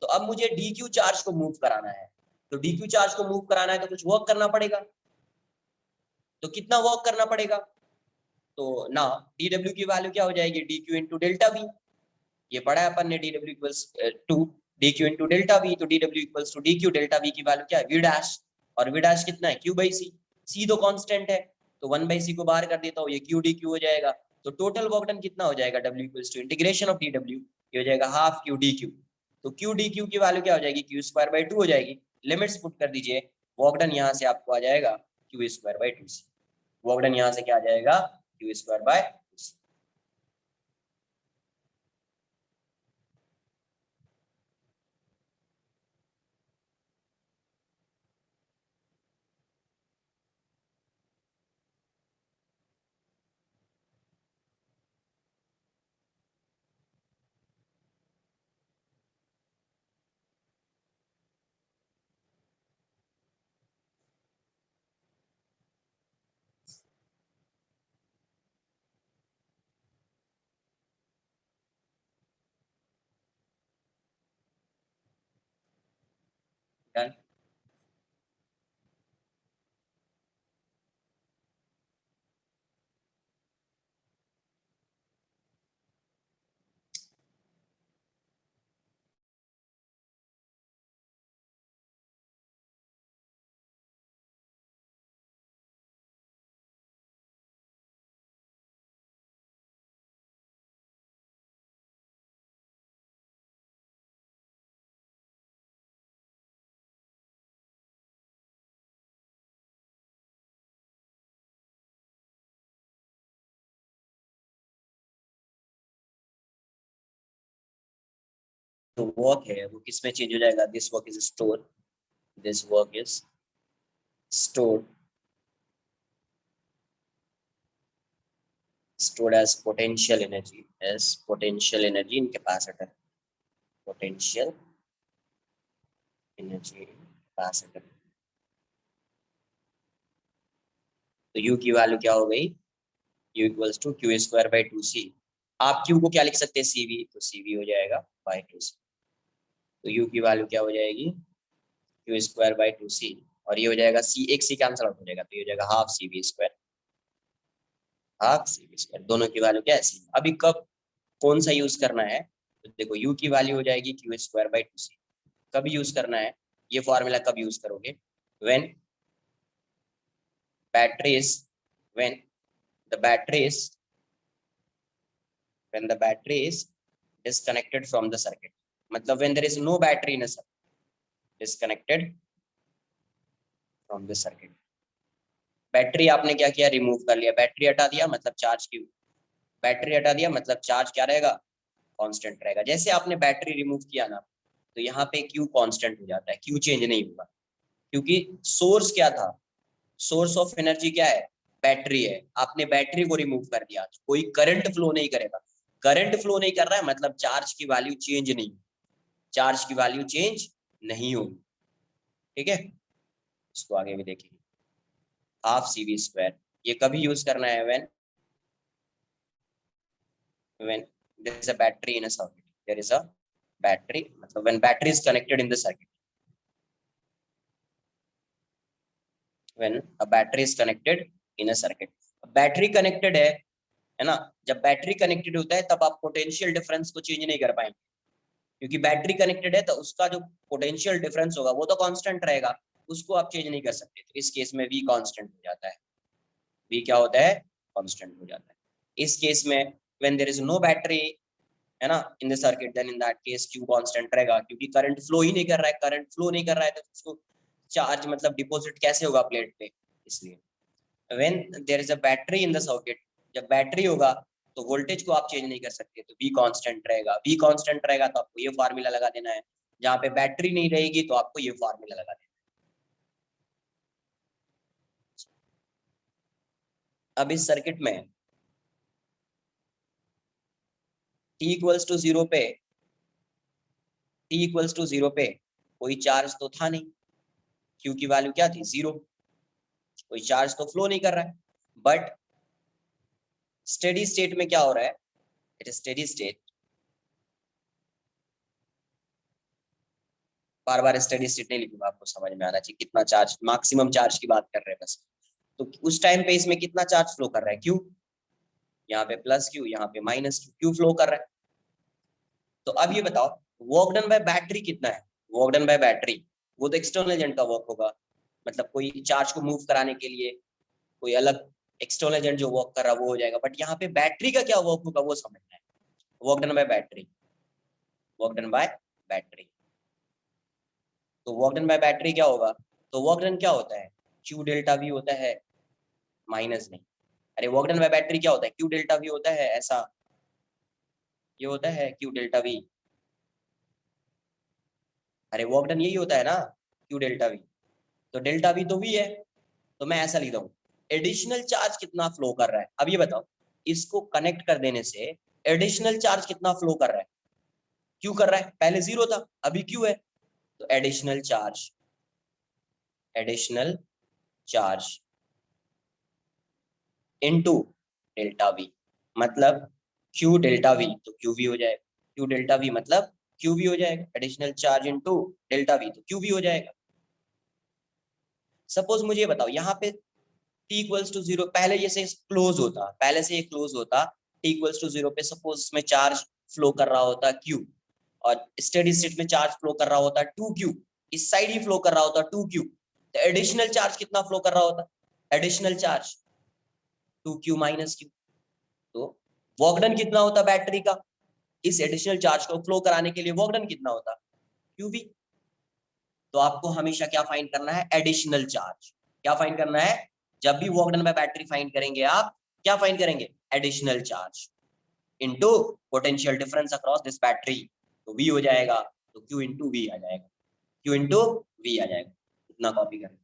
तो अब मुझे dq चार्ज को मूव कराना है, तो dq चार्ज को मूव कराना है तो कुछ वर्क करना पड़ेगा। तो कितना वर्क करना पड़ेगा, तो ना dw की वैल्यू क्या हो जाएगी, dq इंटू डेल्टा वी। ये पढ़ा है अपन ने, dw equals to dq into delta v. तो dw equals to dq, delta v की वैल्यू क्या है, v डैश, और v डैश कितना है, q बाई c। c तो कांस्टेंट है, तो 1 बाई c को बाहर कर देता हूँ, ये q dq हो जाएगा। तो टोटल वर्क डन कितना हो जाएगा, w equals to integration of dw, ये हो जाएगा हाफ q dq। तो q dq की वैल्यू क्या हो जाएगी, q स्क्वायर बाई 2 हो जाएगी। लिमिट्स पुट कर दीजिए, वर्क डन यहाँ से आपको आ जाएगा q square by 2 c। Work done यहाँ से क्या आ जाएगा, q square by 2 c। Done. तो वर्क है वो किस में चेंज हो जाएगा, this work is store, this work is stored stored as potential energy in capacitor, potential energy in capacitor। तो U की वैल्यू क्या हो गई, U equals to q square by 2c। आप Q को क्या लिख सकते हैं, CV, तो CV हो जाएगा बाई 2c। तो U की वैल्यू क्या हो जाएगी, क्यू स्क्वायर बाई 2c, और ये हो जाएगा C, एक C कैंसिल आउट हो जाएगा, तो ये हो जाएगा half CV square, half CV square. दोनों की वैल्यू क्या है, C। अभी कब कौन सा यूज करना है, तो देखो U की वैल्यू हो जाएगी क्यू स्क्वायर बाई 2c। कब यूज करना है, ये फॉर्मूला कब यूज करोगे, when batteries when the batteries when the battery is disconnected from the circuit, मतलब when there is no battery in a circuit, disconnected from the circuit। Battery आपने क्या किया, रिमूव कर लिया, बैटरी हटा दिया मतलब चार्ज की, बैटरी हटा दिया मतलब चार्ज क्या रहेगा, कांस्टेंट रहेगा। जैसे आपने बैटरी रिमूव किया ना, तो यहाँ पे क्यू कांस्टेंट हो जाता है, क्यू चेंज नहीं होगा, क्योंकि सोर्स क्या था, सोर्स ऑफ एनर्जी क्या है, बैटरी है। आपने बैटरी को रिमूव कर दिया तो कोई करंट फ्लो नहीं करेगा। करंट फ्लो नहीं कर रहा है मतलब चार्ज की वैल्यू चेंज नहीं, चार्ज की वैल्यू चेंज नहीं होगी। ठीक है, इसको आगे भी देखेंगे। हाफ सी वी स्क्वायर ये कभी यूज करना है, when there is a battery in a circuit, there is a battery, मतलब when battery is connected in the circuit, when a battery is connected in a circuit, battery connected है ना। जब battery connected होता है तब आप potential difference को change नहीं कर पाएंगे, क्योंकि बैटरी कनेक्टेड है तो उसका जो पोटेंशियल डिफरेंस होगा वो तो कांस्टेंट रहेगा, उसको आप चेंज नहीं कर सकते। तो इस केस में वी कांस्टेंट हो जाता है, वी क्या होता है, कांस्टेंट हो जाता है। इस केस में when there is no battery है ना in the circuit, then in that case q constant रहेगा, क्योंकि करंट फ्लो ही नहीं कर रहा है, करंट फ्लो नहीं कर रहा है तो उसको चार्ज मतलब डिपॉजिट कैसे होगा प्लेट पे, इसलिए when there is a battery in the circuit, जब बैटरी होगा तो वोल्टेज को आप चेंज नहीं कर सकते, तो वी कांस्टेंट रहेगा। वी कांस्टेंट रहेगा तो आपको ये फार्मूला लगा देना है, जहां पे बैटरी नहीं रहेगी तो आपको ये फार्मूला लगा देना है। अब इस सर्किट में t इक्वल्स टू जीरो पे, t इक्वल्स टू जीरो पे कोई चार्ज तो था नहीं, q की वैल्यू क्या थी, जीरो, कोई चार्ज तो फ्लो नहीं कर रहा है। बट स्टेडी स्टेट में क्या हो रहा है, it is steady state, bar bar steady state नहीं लिखूंगा, आपको समझ में आना चाहिए कितना चार्ज, मैक्सिमम चार्ज की बात कर रहे हैं बस। तो उस टाइम पे इसमें कितना चार्ज फ्लो कर रहा है, क्यू, यहाँ पे प्लस क्यू, यहाँ पे माइनस क्यू, क्यू फ्लो कर रहा है। तो अब ये बताओ वर्क डन बाय बैटरी कितना है, वर्क डन बाय बैटरी वो तो एक्सटर्नल एजेंट का वर्क होगा, मतलब कोई चार्ज को मूव कराने के लिए कोई अलग एक्सटर्नल एजेंट जो वर्क कर रहा है वो हो जाएगा। बट यहाँ पे बैटरी का क्या वर्क होगा वो समझना है। Work done by battery, work done by battery, तो वर्क डन बाय बैटरी क्या होगा, तो वर्क डन क्या होता है, क्यू डेल्टा वी होता है, माइनस नहीं, अरे वर्क डन बाय बैटरी क्या होता है, क्यू डेल्टा वी होता है, ऐसा ये होता है क्यू डेल्टा वी, अरे वर्क डन यही होता है ना, क्यू डेल्टा वी, तो डेल्टा वी तो वी है, तो मैं ऐसा लिख दूँ एडिशनल चार्ज कितना फ्लो कर रहा है। अब ये बताओ इसको कनेक्ट कर देने से एडिशनल चार्ज कितना फ्लो कर रहा है, क्यों कर रहा है, पहले जीरो था अभी क्यों है, तो additional charge, additional charge into delta we, मतलब क्यू डेल्टा वी तो क्यू वी हो जाएगा, क्यू डेल्टा वी मतलब क्यू वी हो जाएगा, additional charge into delta v तो क्यू वी हो जाएगा। सपोज मुझे बताओ यहाँ पे t इक्वल्स टू जीरो, पहले जैसे क्लोज होता, पहले से ये क्लोज होता, t इक्वल्स टू जीरो पे सपोज इसमें चार्ज फ्लो कर रहा होता q, और स्टेडी स्टेट में चार्ज फ्लो कर रहा होता 2q, इस साइड ही फ्लो कर रहा होता 2q, तो एडिशनल चार्ज कितना फ्लो कर रहा होता, additional charge 2q minus q, तो वर्क डन कितना होता बैटरी का, इस एडिशनल चार्ज को फ्लो कराने के लिए वर्क डन कितना होता, qv। तो आपको हमेशा क्या फाइंड करना है, एडिशनल चार्ज, क्या फाइंड करना है, जब भी work done by battery find करेंगे आप क्या फाइंड करेंगे, additional charge into potential difference across this battery, तो V हो जाएगा, तो Q इंटू वी आ जाएगा, Q इंटू वी आ जाएगा, इतना कॉपी करें।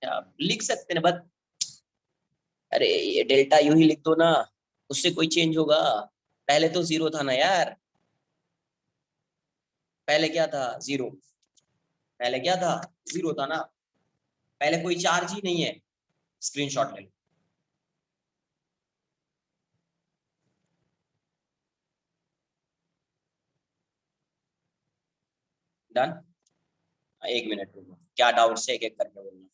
आप लिख सकते हैं बस, अरे ये डेल्टा यूं ही लिख दो ना, उससे कोई चेंज होगा, पहले तो जीरो था ना यार, पहले क्या था जीरो, पहले क्या था जीरो था ना, पहले कोई चार्ज ही नहीं है, स्क्रीनशॉट ले लो। डन, एक मिनट रुको, क्या डाउट्स है एक एक करके बोलना,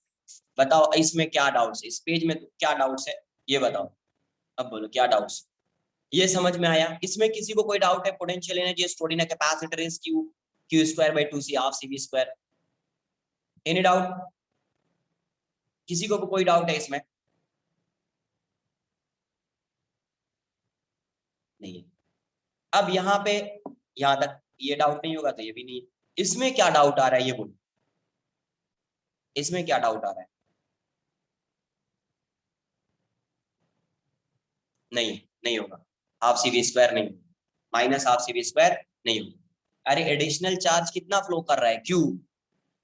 बताओ इसमें क्या डाउट्स है, इस पेज में क्या डाउट्स है ये बताओ, अब बोलो क्या डाउट्स। ये समझ में आया? इसमें किसी को कोई डाउट है? Potential energy stored in a capacitor is q, q square by 2c half c v square. Any doubt? किसी को कोई डाउट है इसमें? नहीं है। अब यहाँ पे, यहाँ तक ये डाउट नहीं होगा तो ये भी नहीं है। इसमें क्या डाउट आ रहा है ये बोलो, इसमें क्या डाउट आ रहा है? नहीं, नहीं होगा। हाफ सी वी स्क्वायर नहीं, minus half c v square नहीं होगा। अरे एडिशनल चार्ज कितना फ्लो कर रहा है? क्यू।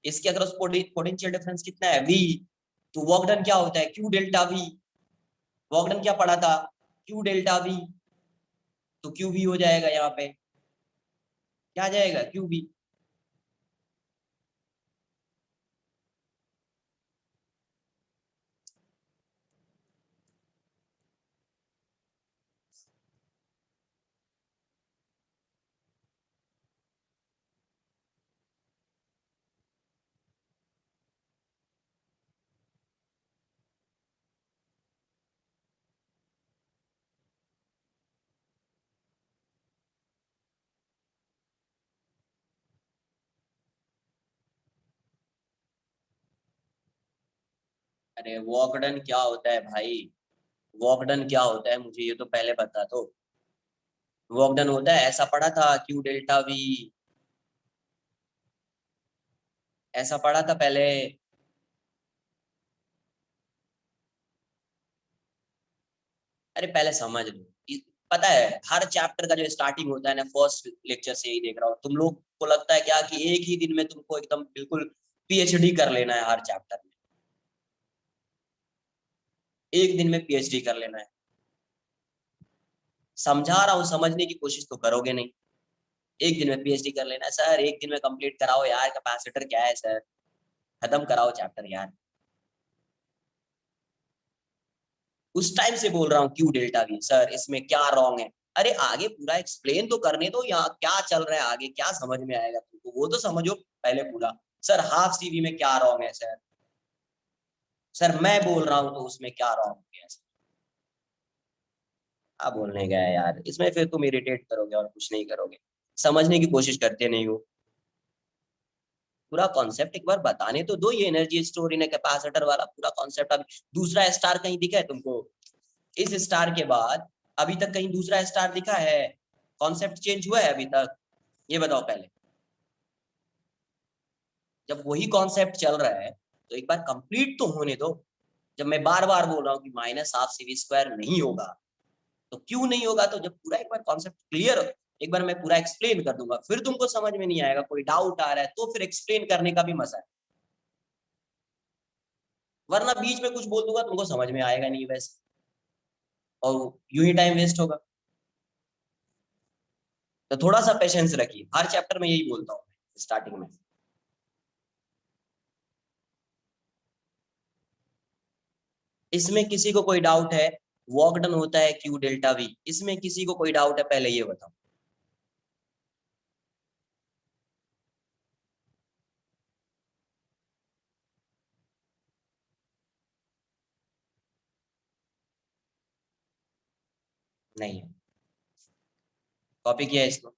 इसके अक्रॉस पोटेंशियल डिफरेंस कितना है? वी। तो वर्क डन क्या होता है? Q delta v. Work done क्या पड़ा था? Q delta v. तो क्यू वी हो जाएगा यहाँ पे, क्या आ जाएगा? Q v. अरे वर्क डन क्या होता है भाई? वर्क डन क्या होता है मुझे ये तो पहले बता दो। वर्क डन होता है, ऐसा पढ़ा था, क्यू डेल्टा वी, ऐसा पढ़ा था पहले। अरे पहले समझ लो। पता है हर चैप्टर का जो स्टार्टिंग होता है ना, फर्स्ट लेक्चर से ही देख रहा हूँ, तुम लोग को लगता है क्या कि एक ही दिन में तुमको एकदम बिल्कुल पीएचडी कर लेना है हर चैप्टर में? एक दिन में पीएचडी कर लेना है? समझा रहा हूँ, समझने की कोशिश तो करोगे नहीं। एक दिन में पीएचडी कर लेना है सर, एक दिन में कंप्लीट कराओ यार, कैपेसिटर क्या है सर, खत्म कराओ चैप्टर यार। उस टाइम से बोल रहा हूँ क्यू डेल्टा वी सर, इसमें क्या रॉन्ग है? अरे आगे पूरा एक्सप्लेन तो करने दो, यहाँ क्या चल रहा है आगे, क्या समझ में आएगा तुमको वो तो समझो पहले पूरा। सर हाफ सीवी में क्या रॉन्ग है सर? सर मैं बोल रहा हूँ तो उसमें क्या रॉन्ग हो गया सर? क्या बोलने गया यार इसमें? फिर तुम इरिटेट करोगे और कुछ नहीं करोगे, समझने की कोशिश करते नहीं हो। पूरा कॉन्सेप्ट एक बार बताने तो दो, ये एनर्जी स्टोर इन कैपेसिटर वाला पूरा कॉन्सेप्ट। अब दूसरा स्टार कहीं दिखा है तुमको? इस स्टार के बाद अभी तक कहीं दूसरा स्टार दिखा है? कॉन्सेप्ट चेंज हुआ है अभी तक? ये बताओ पहले। जब वही कॉन्सेप्ट चल रहा है तो एक बार कंप्लीट तो होने दो। जब मैं बार बार बोल रहा हूँ कि minus half c v square नहीं होगा, तो क्यों नहीं होगा? तो जब पूरा एक बार कॉन्सेप्ट क्लियर, एक बार मैं पूरा एक्सप्लेन कर दूंगा, फिर तुमको समझ में नहीं आएगा, कोई डाउट आ रहा है तो फिर एक्सप्लेन करने का भी मजा है। वरना बीच में कुछ बोल दूंगा तुमको समझ में आएगा नहीं वैसे, और यूं ही टाइम वेस्ट होगा। तो थोड़ा सा पेशेंस रखिए, हर चैप्टर में यही बोलता हूँ स्टार्टिंग में। इसमें किसी को कोई डाउट है? वर्क डन होता है क्यू डेल्टा वी, इसमें किसी को कोई डाउट है? पहले ये बताओ। नहीं है? कॉपी किया है इसको?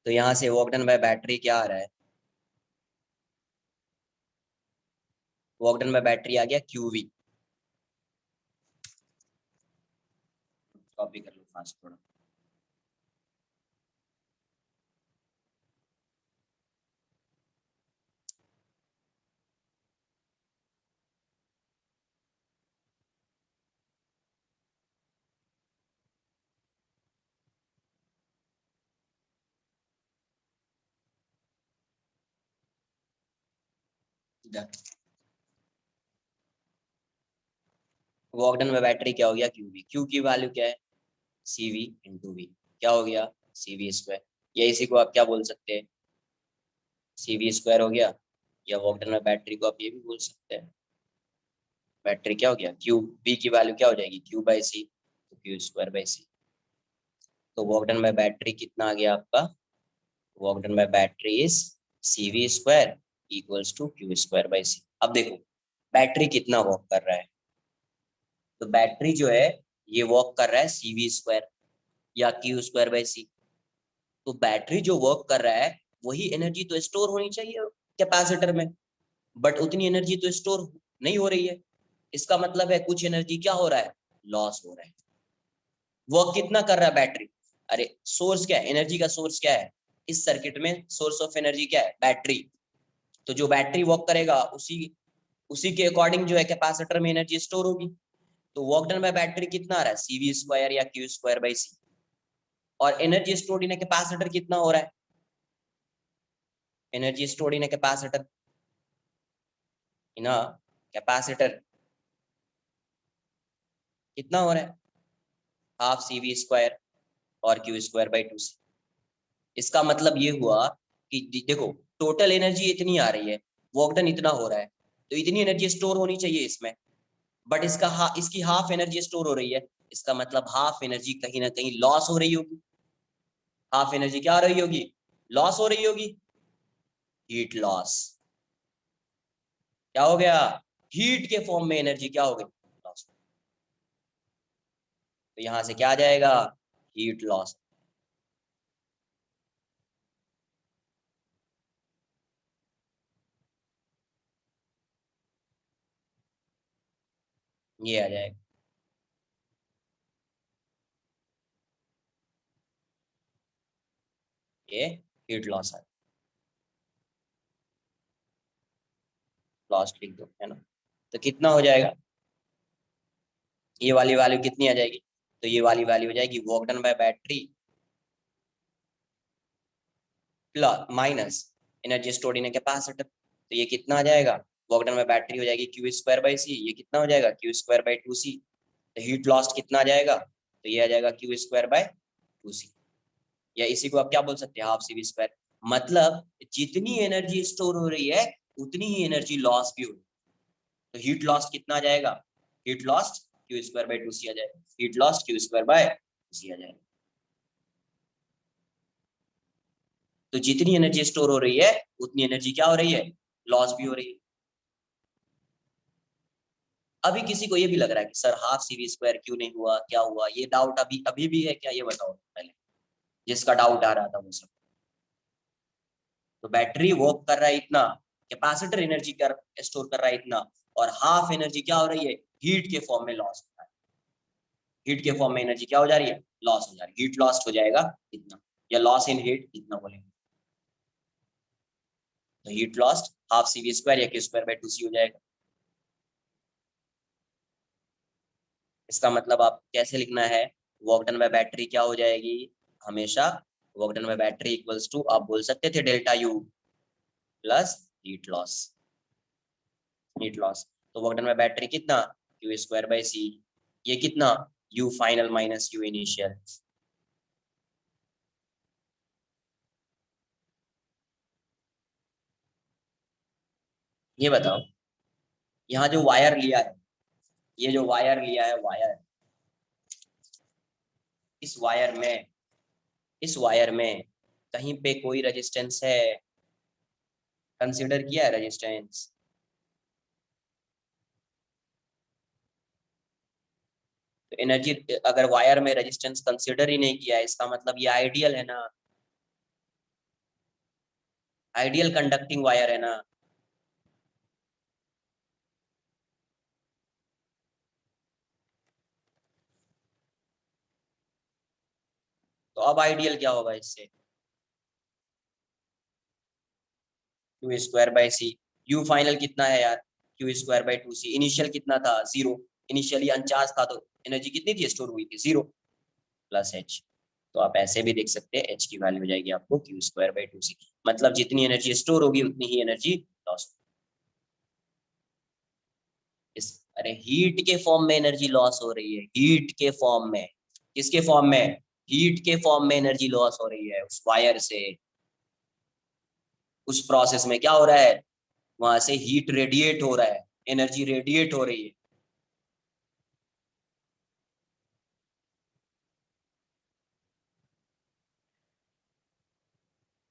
तो यहाँ से वर्क डन बाय बैटरी क्या आ रहा है? वर्क डन बाय बैटरी आ गया क्यूवी। कॉपी कर लो फास्ट थोड़ा। वर्क डन बाय बैटरी क्या हो गया? क्यूवी। क्यू की वैल्यू क्या है? C v into v. क्या हो गया? C v square. या इसी को आप क्या बोल सकते हैं? सीवी स्क्वायर हो गया। या वर्क डन बाय बैटरी को आप ये भी बोल सकते हैं, बैटरी क्या हो गया? क्यू। वी की वैल्यू क्या हो जाएगी? क्यू बाई सी, तो क्यू स्क्वायर बाई सी। तो वर्क डन बाय बैटरी कितना आ गया आपका? Work done by battery is CV square equals to Q square by C। अब देखो बैटरी कितना वर्क कर रहा है, तो बैटरी जो है ये वर्क कर रहा है CV स्क्वायर या Q स्क्वायर बाई C। तो बैटरी जो वर्क कर रहा है वही एनर्जी तो स्टोर होनी चाहिए कैपेसिटर में, बट उतनी एनर्जी तो स्टोर नहीं हो रही है। इसका मतलब है कुछ एनर्जी क्या हो रहा है, लॉस हो रहा है। वर्क कितना कर रहा है बैटरी, अरे सोर्स क्या है, एनर्जी का सोर्स क्या है इस सर्किट में, सोर्स ऑफ एनर्जी क्या है, बैटरी। तो जो बैटरी वर्क करेगा उसी उसी के अकॉर्डिंग जो है कैपेसिटर में एनर्जी स्टोर होगी। तो वर्क डन बाय बैटरी कितना आ रहा है, CV स्क्वायर या Q स्क्वायर बाई C। और एनर्जी स्टोर्ड इन कैपेसिटर कितना हो रहा है, एनर्जी स्टोर्ड इन कैपेसिटर, इन कैपेसिटर कितना हो रहा है, हाफ CV स्क्वायर और Q स्क्वायर बाई 2C। इसका मतलब ये हुआ कि देखो टोटल एनर्जी इतनी आ रही है, वर्क डन इतना हो रहा है, तो इतनी एनर्जी स्टोर होनी चाहिए इसमें, बट इसकी हाफ एनर्जी स्टोर हो रही है। इसका मतलब हाफ एनर्जी कहीं ना कहीं लॉस हो रही होगी। हाफ एनर्जी क्या हो रही होगी, लॉस हो रही होगी, हीट लॉस। क्या हो गया, हीट के फॉर्म में एनर्जी क्या हो गई, लॉस। तो यहां से क्या आ जाएगा, हीट लॉस। ये आ जाएगा, ये हीट लॉस है, लॉस लिख दो, है ना। तो कितना हो जाएगा, ये वाली वैल्यू कितनी आ जाएगी, तो ये वाली वैल्यू हो जाएगी work done by battery plus minus energy stored in capacitor. तो ये कितना आ जाएगा, वर्क डन बाय बैटरी हो जाएगी Q स्क्वायर बाई C, ये कितना हो जाएगा, Q स्क्वायर बाई 2C। तो हीट लॉस्ट कितना आ जाएगा, तो ये आ जाएगा Q स्क्वायर बाई 2C, या इसी को आप क्या बोल सकते हैं, हाफ CV स्क्वायर। मतलब जितनी एनर्जी स्टोर हो रही है उतनी ही एनर्जी लॉस भी हो रही है। तो हीट लॉस्ट कितना आ जाएगा, heat lost Q square by 2C आ जाएगा, heat lost Q square by 2C आ जाएगा। तो जितनी एनर्जी स्टोर हो रही है उतनी एनर्जी क्या हो रही है, लॉस भी हो रही है। अभी किसी को ये भी लग रहा है कि सर हाफ CV स्क्वायर क्यों नहीं हुआ, क्या हुआ, ये डाउट अभी अभी भी है क्या, ये बताओ पहले, जिसका डाउट आ रहा था वो सब। तो बैटरी वर्क कर रहा है इतना, कैपेसिटर एनर्जी कर स्टोर कर रहा है इतना, और हाफ एनर्जी क्या हो रही है, हीट के फॉर्म में लॉस हो रहा है। हीट के फॉर्म में एनर्जी क्या हो जा रही है, लॉस हो जा रही है, हीट लॉस्ट हो जाएगा इतना, या लॉस इन हीट इतना बोलेंगे। तो heat lost half CV square या Q स्क्वायर बाई 2C हो जाएगा। इसका मतलब आप कैसे लिखना है, वर्क डन बाय बैटरी क्या हो जाएगी, हमेशा work done by battery equals to, आप बोल सकते थे delta U plus heat loss, heat loss. तो वर्क डन बाय बैटरी कितना, Q स्क्वायर बाई C, ये कितना, U final minus U initial. ये बताओ, यहाँ जो वायर लिया है, ये जो वायर लिया है वायर, इस वायर में, इस वायर में कहीं पे कोई रेजिस्टेंस है, कंसीडर किया है रेजिस्टेंस। तो एनर्जी, अगर वायर में रेजिस्टेंस कंसीडर ही नहीं किया है इसका मतलब ये आइडियल है ना, आइडियल कंडक्टिंग वायर है ना। तो अब आइडियल क्या होगा इससे, Q square by C, U final कितना है यार, Q square by 2C, initial कितना था, जीरो, इनिशियली अनचार्ज था, तो एनर्जी कितनी थी स्टोर हुई थी, जीरो, प्लस H। तो आप ऐसे भी देख सकते हैं, H की वैल्यू हो जाएगी आपको Q स्क्वायर बाई 2C। मतलब जितनी एनर्जी स्टोर होगी उतनी ही एनर्जी लॉस। इस, अरे हीट के फॉर्म में एनर्जी लॉस हो रही है, हीट के फॉर्म में, किसके फॉर्म में, हीट के फॉर्म में एनर्जी लॉस हो रही है उस वायर से। उस प्रोसेस में क्या हो रहा है, वहां से हीट रेडिएट हो रहा है, एनर्जी रेडिएट हो रही है।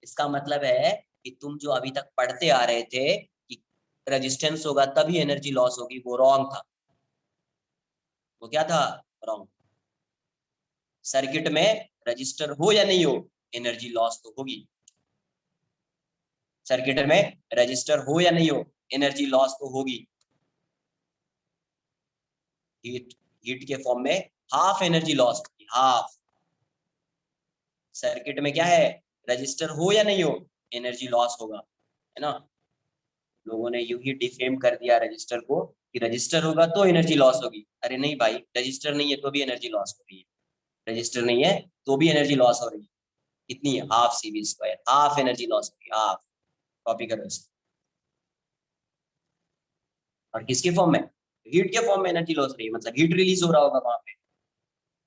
इसका मतलब है कि तुम जो अभी तक पढ़ते आ रहे थे कि रेजिस्टेंस होगा तभी एनर्जी लॉस होगी, वो रॉन्ग था। वो क्या था? रॉन्ग। सर्किट में रजिस्टर हो या नहीं हो, एनर्जी लॉस तो होगी। सर्किट में रजिस्टर हो या नहीं हो, एनर्जी लॉस तो होगी। हीट हीट के फॉर्म में हाफ एनर्जी लॉस होगी, हाफ। सर्किट में क्या है, रजिस्टर हो या नहीं हो, एनर्जी लॉस होगा, है ना। लोगों ने यूं ही डिफेम कर दिया रजिस्टर को कि रजिस्टर होगा तो एनर्जी लॉस होगी। अरे नहीं भाई, रजिस्टर नहीं है तो भी एनर्जी लॉस हो रही है, रजिस्टर नहीं है तो भी एनर्जी लॉस हो रही है। कितनी है? Half CV square, half energy loss हो रही है, हाफ। कॉपी करो इसको। और किसके फॉर्म में? हीट के फॉर्म में एनर्जी लॉस हो रही है, मतलब हीट रिलीज हो रहा होगा वहां पे,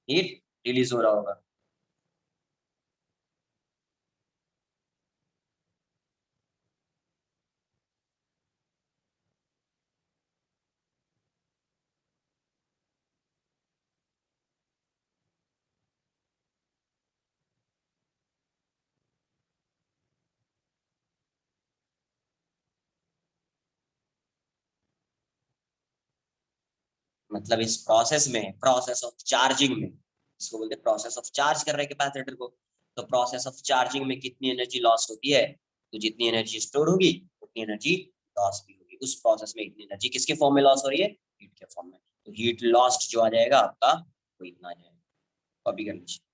हीट रिलीज हो रहा होगा। मतलब इस प्रोसेस में, प्रोसेस ऑफ चार्जिंग में, इसको बोलते हैं प्रोसेस ऑफ चार्ज कर रहे हैं कैपेसिटर को, तो प्रोसेस ऑफ चार्जिंग में कितनी एनर्जी लॉस होती है? तो जितनी एनर्जी स्टोर होगी उतनी एनर्जी लॉस भी होगी। उस प्रोसेस में इतनी एनर्जी किसके फॉर्म में लॉस हो रही है? हीट के फॉर्म में। तो हीट लॉस्ट जो आ जाएगा आपका, वो इतना आ जाएगा। कॉपी कर लीजिए।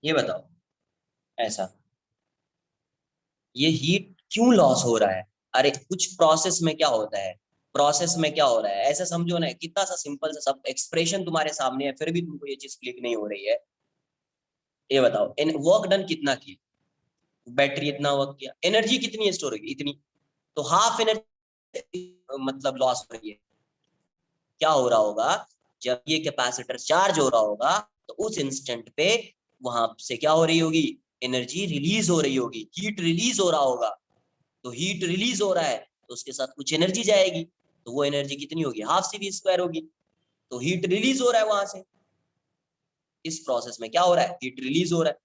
ये बताओ, ऐसा ये हीट क्यों लॉस हो रहा है? अरे कुछ प्रोसेस में क्या होता है, प्रोसेस में क्या हो रहा है, ऐसा समझो ना। कितना सा सिंपल सा सब एक्सप्रेशन तुम्हारे सामने है, फिर भी तुमको ये चीज क्लिक नहीं हो रही है। ये बताओ, इन वर्क डन कितना किया? बैटरी इतना वर्क किया, एनर्जी कितनी स्टोर होगी? इतनी। तो हाफ एनर्जी मतलब लॉस हो रही है। क्या हो रहा होगा, जब ये कैपेसिटर चार्ज हो रहा होगा तो उस इंस्टेंट पे वहां से क्या हो रही होगी? एनर्जी रिलीज हो रही होगी, हीट रिलीज हो रहा होगा। तो हीट रिलीज हो रहा है तो उसके साथ कुछ एनर्जी जाएगी, तो वो एनर्जी कितनी होगी? हाफ सी वी स्क्वायर होगी। तो हीट रिलीज हो रहा है वहां से। इस प्रोसेस में क्या हो रहा है? हीट रिलीज हो रहा है।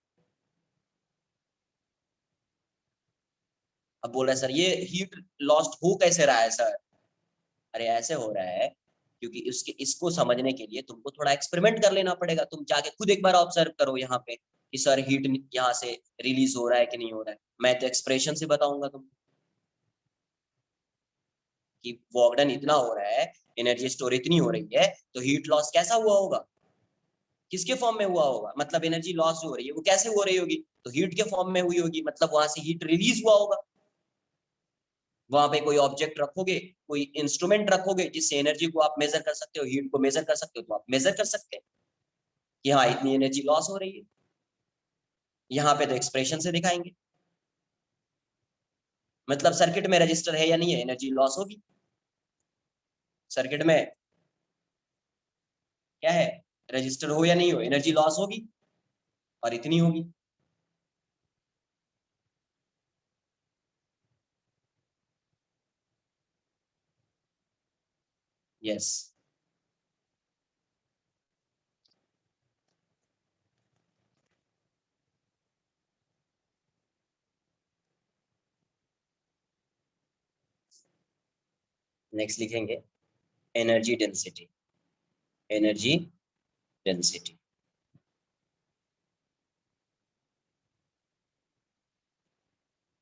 अब बोल रहा है सर ये हीट लॉस्ट हो कैसे रहा है सर? अरे ऐसे हो रहा है क्योंकि इसके इसको समझने के लिए तुमको थोड़ा एक्सपेरिमेंट कर लेना पड़ेगा। तुम जाके खुद एक बार ऑब्जर्व करो यहाँ पे कि सर हीट यहाँ से रिलीज हो रहा है कि नहीं हो रहा है। मैं तो एक्सप्रेशन से बताऊंगा तुमको कि वर्क इतना हो रहा है, एनर्जी स्टोर इतनी हो रही है, तो हीट लॉस कैसा हुआ होगा? किसके फॉर्म में हुआ होगा? मतलब एनर्जी लॉस जो हो रही है वो कैसे हो रही होगी? तो हीट के फॉर्म में हुई होगी, मतलब वहां से हीट रिलीज हुआ होगा। वहां पे कोई ऑब्जेक्ट रखोगे, कोई इंस्ट्रूमेंट रखोगे जिससे एनर्जी को आप मेजर कर सकते हो, हीट को मेजर कर सकते हो, तो आप मेजर कर सकते हैं कि हाँ इतनी एनर्जी लॉस हो रही है। यहाँ पे तो एक्सप्रेशन से दिखाएंगे। मतलब सर्किट में रजिस्टर है या नहीं है, एनर्जी लॉस होगी। सर्किट में क्या है, रजिस्टर हो या नहीं हो, एनर्जी लॉस होगी, और इतनी होगी। यस। नेक्स्ट लिखेंगे एनर्जी डेंसिटी, एनर्जी डेंसिटी।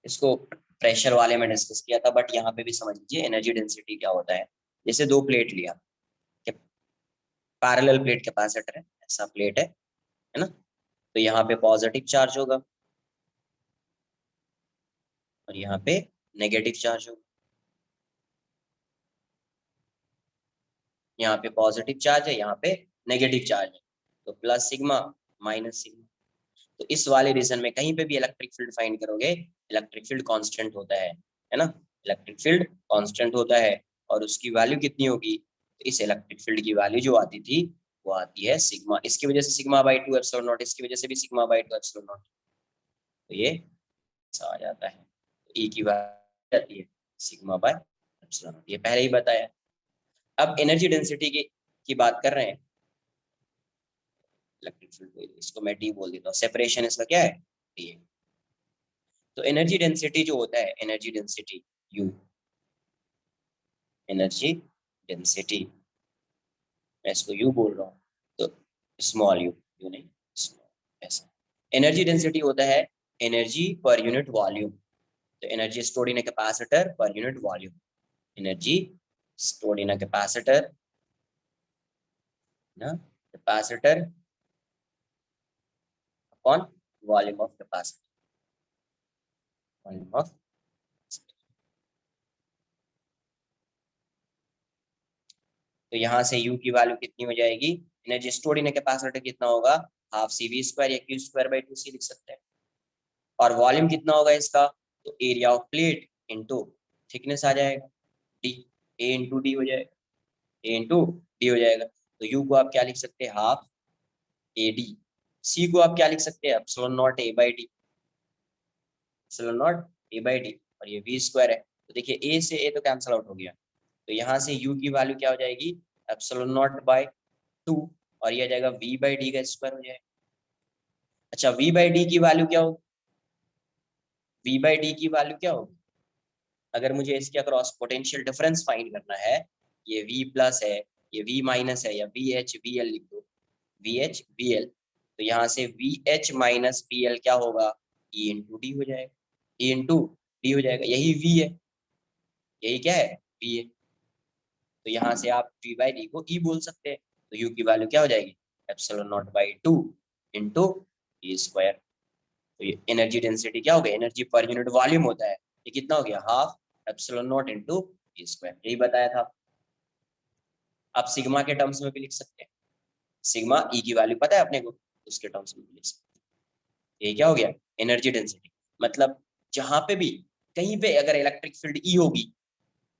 इसको प्रेशर वाले में डिस्कस किया था, बट यहाँ पे भी समझ लीजिए एनर्जी डेंसिटी क्या होता है। जैसे दो प्लेट लिया, पैरेलल प्लेट कैपेसिटर है, ऐसा प्लेट है ना। तो यहाँ पे पॉजिटिव चार्ज होगा और यहाँ पे नेगेटिव चार्ज होगा। यहाँ पे पॉजिटिव चार्ज है, यहाँ पे नेगेटिव चार्ज है। तो प्लस सिग्मा माइनस सिग्मा। तो इस वाले रीजन में कहीं पे भी इलेक्ट्रिक फील्ड फाइंड करोगे, इलेक्ट्रिक फील्ड कांस्टेंट होता है ना। इलेक्ट्रिक फील्ड कांस्टेंट होता है, और उसकी वैल्यू कितनी होगी? तो इस इलेक्ट्रिक फील्ड की वैल्यू जो आती थी वो आती है सिग्मा। इसकी वजह से sigma by two epsilon not, इसकी वजह से भी sigma by two epsilon naught. तो ये ऐसा आ जाता है। ई की वैल्यू आती है सिग्मा बाय एप्सिलॉन, ये पहले ही बताया। अब एनर्जी डेंसिटी की बात कर रहे हैं, इलेक्ट्रिक फील्ड, इसको मैं डी बोल देता हूँ, सेपरेशन इसका क्या है, डी है। तो एनर्जी डेंसिटी जो होता है, energy density you, energy density, मैं इसको यू बोल रहा हूँ, तो स्मॉल यू, यू नहीं स्मॉल, ऐसा। एनर्जी डेंसिटी होता है एनर्जी पर यूनिट वॉल्यूम, तो energy stored in a capacitor per unit volume, energy stored in a capacitor, ना, capacitor upon volume of capacitor, volume of capacitor। तो यहाँ से U की वैल्यू कितनी हो जाएगी, एनर्जी स्टोर्ड इन कैपेसिटर कितना होगा, हाफ सी वी स्क्वायर या क्यू स्क्वायर बाई 2c लिख सकते हैं। और वॉल्यूम कितना होगा इसका, तो area of plate into thickness आ जाएगा, डी, ए इंटू डी हो जाएगा, ए इंटू डी हो जाएगा। तो यू को आप क्या लिख सकते हैं, हाफ ए डी, सी को आप क्या लिख सकते हैं, epsilon not A by D, epsilon not A by D, और ये वी स्क्वायर है। तो देखिए ए से ए तो कैंसिल आउट हो गया, तो यहाँ से u की वैल्यू क्या हो जाएगी, एप्सिलॉन नॉट बाय 2, और ये आ जाएगा v बाई डी का स्क्वायर हो जाएगा। अच्छा v बाई डी की वैल्यू क्या होगी, v बाई डी की वैल्यू क्या होगी, अगर मुझे इसके अक्रॉस पोटेंशियल डिफरेंस फाइंड करना है, ये v प्लस है, ये v माइनस है, या वी एच वी एल लिख दो, वी एच वी एल, तो यहाँ से V H minus V L क्या होगा, e इंटू डी हो जाएगा, e इंटू डी हो जाएगा, यही v है, यही क्या है, v है। तो यहाँ से आप v बाई डी को e बोल सकते हैं, तो u की वैल्यू क्या हो जाएगी, epsilon not by 2 into E square. तो ये एनर्जी डेंसिटी क्या हो गया, एनर्जी पर यूनिट वॉल्यूम होता है, ये कितना हो गया, half epsilon not into E square, यही बताया था। आप सिग्मा के टर्म्स में भी लिख सकते हैं, सिग्मा ई की वैल्यू पता है अपने को, उसके टर्म्स में भी लिख सकते हैं। ये क्या हो गया, एनर्जी डेंसिटी, मतलब जहां पे भी कहीं पे अगर इलेक्ट्रिक फील्ड ई होगी,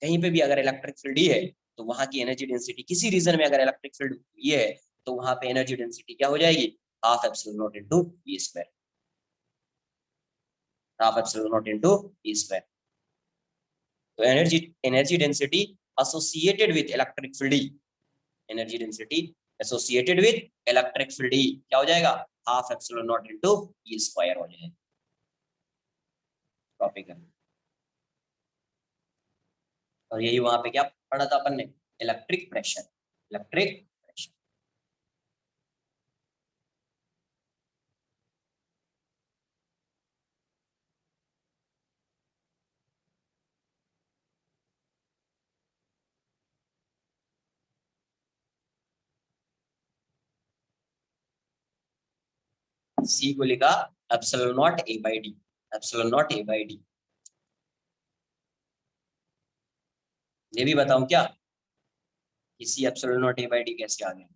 कहीं पे भी अगर इलेक्ट्रिक फील्ड ई है, तो वहां की एनर्जी डेंसिटी, किसी रीजन में अगर इलेक्ट्रिक फील्ड ये है, तो वहां पे एनर्जी डेंसिटी क्या हो जाएगी, half epsilon not into E square, half epsilon not into E square. तो energy energy density associated with electric field, energy density associated with electric field क्या हो जाएगा, half epsilon not into E square हो जाएगा। Topic है, और यही वहां पे क्या पढ़ा था अपन ने, electric pressure, electric pressure. C को लिखा epsilon not A by D, epsilon not A by D. ये भी बताऊं क्या कि C epsilon not A by D कैसे आ गया,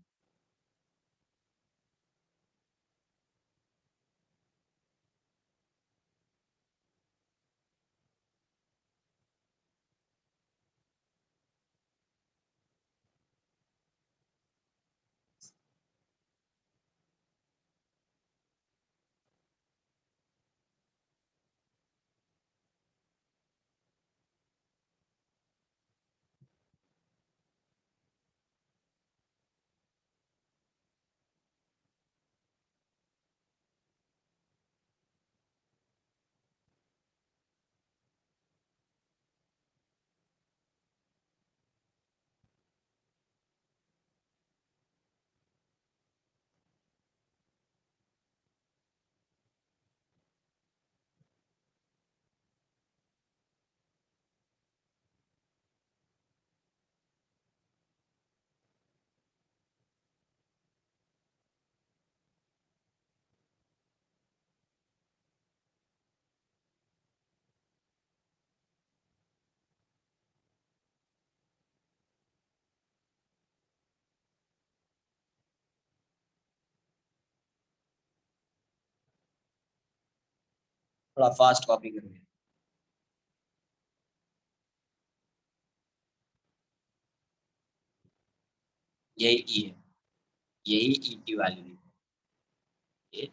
थोड़ा फास्ट कॉपी करोगे, यही ई है, यही ई की वैल्यू है, ये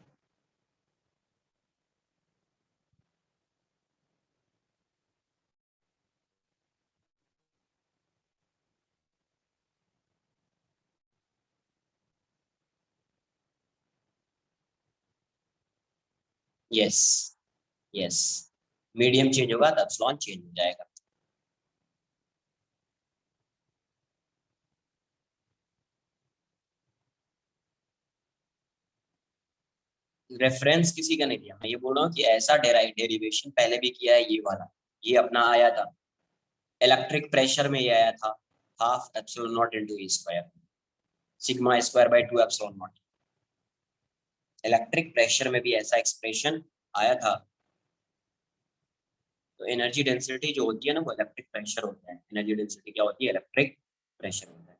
यस यस, मीडियम चेंज होगा तो एप्सिलॉन चेंज हो जाएगा। रेफरेंस किसी का नहीं दिया, मैं ये बोल रहा हूँ कि ऐसा डेरिवेशन पहले भी किया है, ये वाला ये अपना आया था, इलेक्ट्रिक प्रेशर में ये आया था, half epsilon not into E square, sigma square by 2 epsilon not. Electric pressure में भी ऐसा एक्सप्रेशन आया था। तो एनर्जी डेंसिटी जो होती है ना वो इलेक्ट्रिक प्रेशर होता है, एनर्जी डेंसिटी क्या होती है, इलेक्ट्रिक प्रेशर होता है।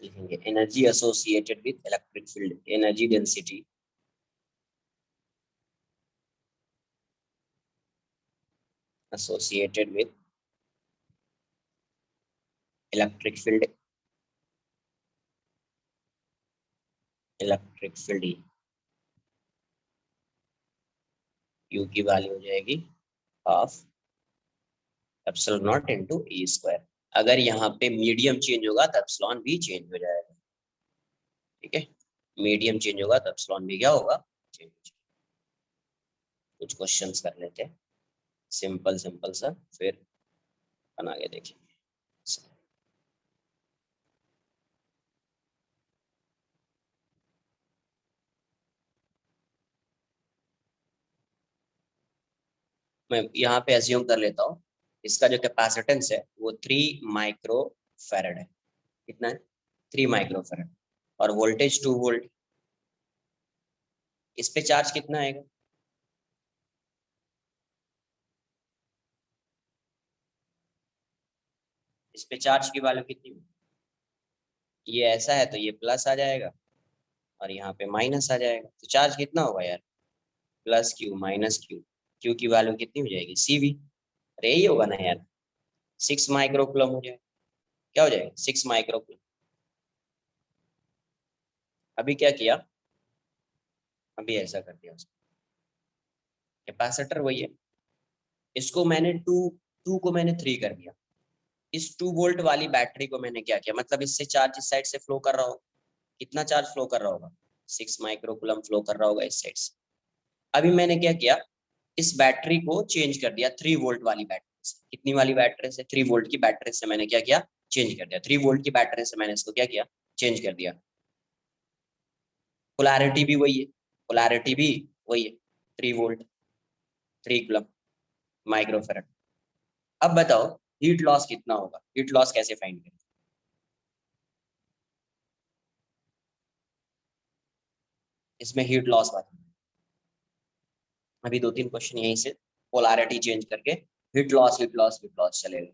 लिखेंगे energy associated with electric field, energy density associated with electric field, electric field U की वैल्यू हो जाएगी half epsilon not into E square. अगर यहाँ पे मीडियम चेंज होगा तो एप्सिलॉन भी चेंज हो जाएगा, ठीक है, मीडियम चेंज होगा तो एप्सिलॉन भी क्या होगा, चेंज हो जाएगा। कुछ क्वेश्चंस कर लेते हैं सिंपल सिंपल सा, फिर बना के देखेंगे। मैं यहाँ पे एज्यूम कर लेता हूँ, इसका जो कैपेसिटेंस है वो 3 माइक्रो फैरेड है। कितना है, 3 माइक्रो फैरेड। और वोल्टेज 2 वोल्ट। इस पे चार्ज कितना आएगा, इस पे चार्ज की वैल्यू कितनी होगी, ये ऐसा है तो ये प्लस आ जाएगा और यहाँ पे माइनस आ जाएगा, तो चार्ज कितना होगा यार, plus Q minus Q, Q की वैल्यू कितनी हो जाएगी, सीवी। अरे यही होगा ना यार, 6 माइक्रोकुलम हो जाएगा, क्या हो जाएगा 6 माइक्रोकुलम। अभी क्या किया, अभी ऐसा कर दिया, कैपेसिटर वही है, इसको मैंने टू को मैंने 3 कर दिया। इस 2 वोल्ट वाली बैटरी को मैंने क्या किया, मतलब इससे चार्ज इस साइड से फ्लो कर रहा होगा, कितना चार्ज फ्लो कर रहा होगा, 6 माइक्रोकुलम फ्लो कर रहा होगा इस साइड से। अभी मैंने क्या किया, इस बैटरी को चेंज कर दिया 3 वोल्ट वाली बैटरी से। कितनी वाली बैटरी से, 3 वोल्ट की बैटरी से मैंने क्या किया, चेंज कर दिया। 3 वोल्ट की बैटरी से मैंने इसको क्या किया, चेंज कर दिया। पोलैरिटी भी वही है, पोलैरिटी भी वही है, 3 वोल्ट 3 कूलम माइक्रोफेरेड। अब बताओ हीट लॉस कितना होगा, हीट लॉस कैसे फाइंड करें? इसमें हीट लॉस बात, अभी 2-3 क्वेश्चन यहीं से पोलैरिटी चेंज करके heat loss heat loss heat loss चलेगा।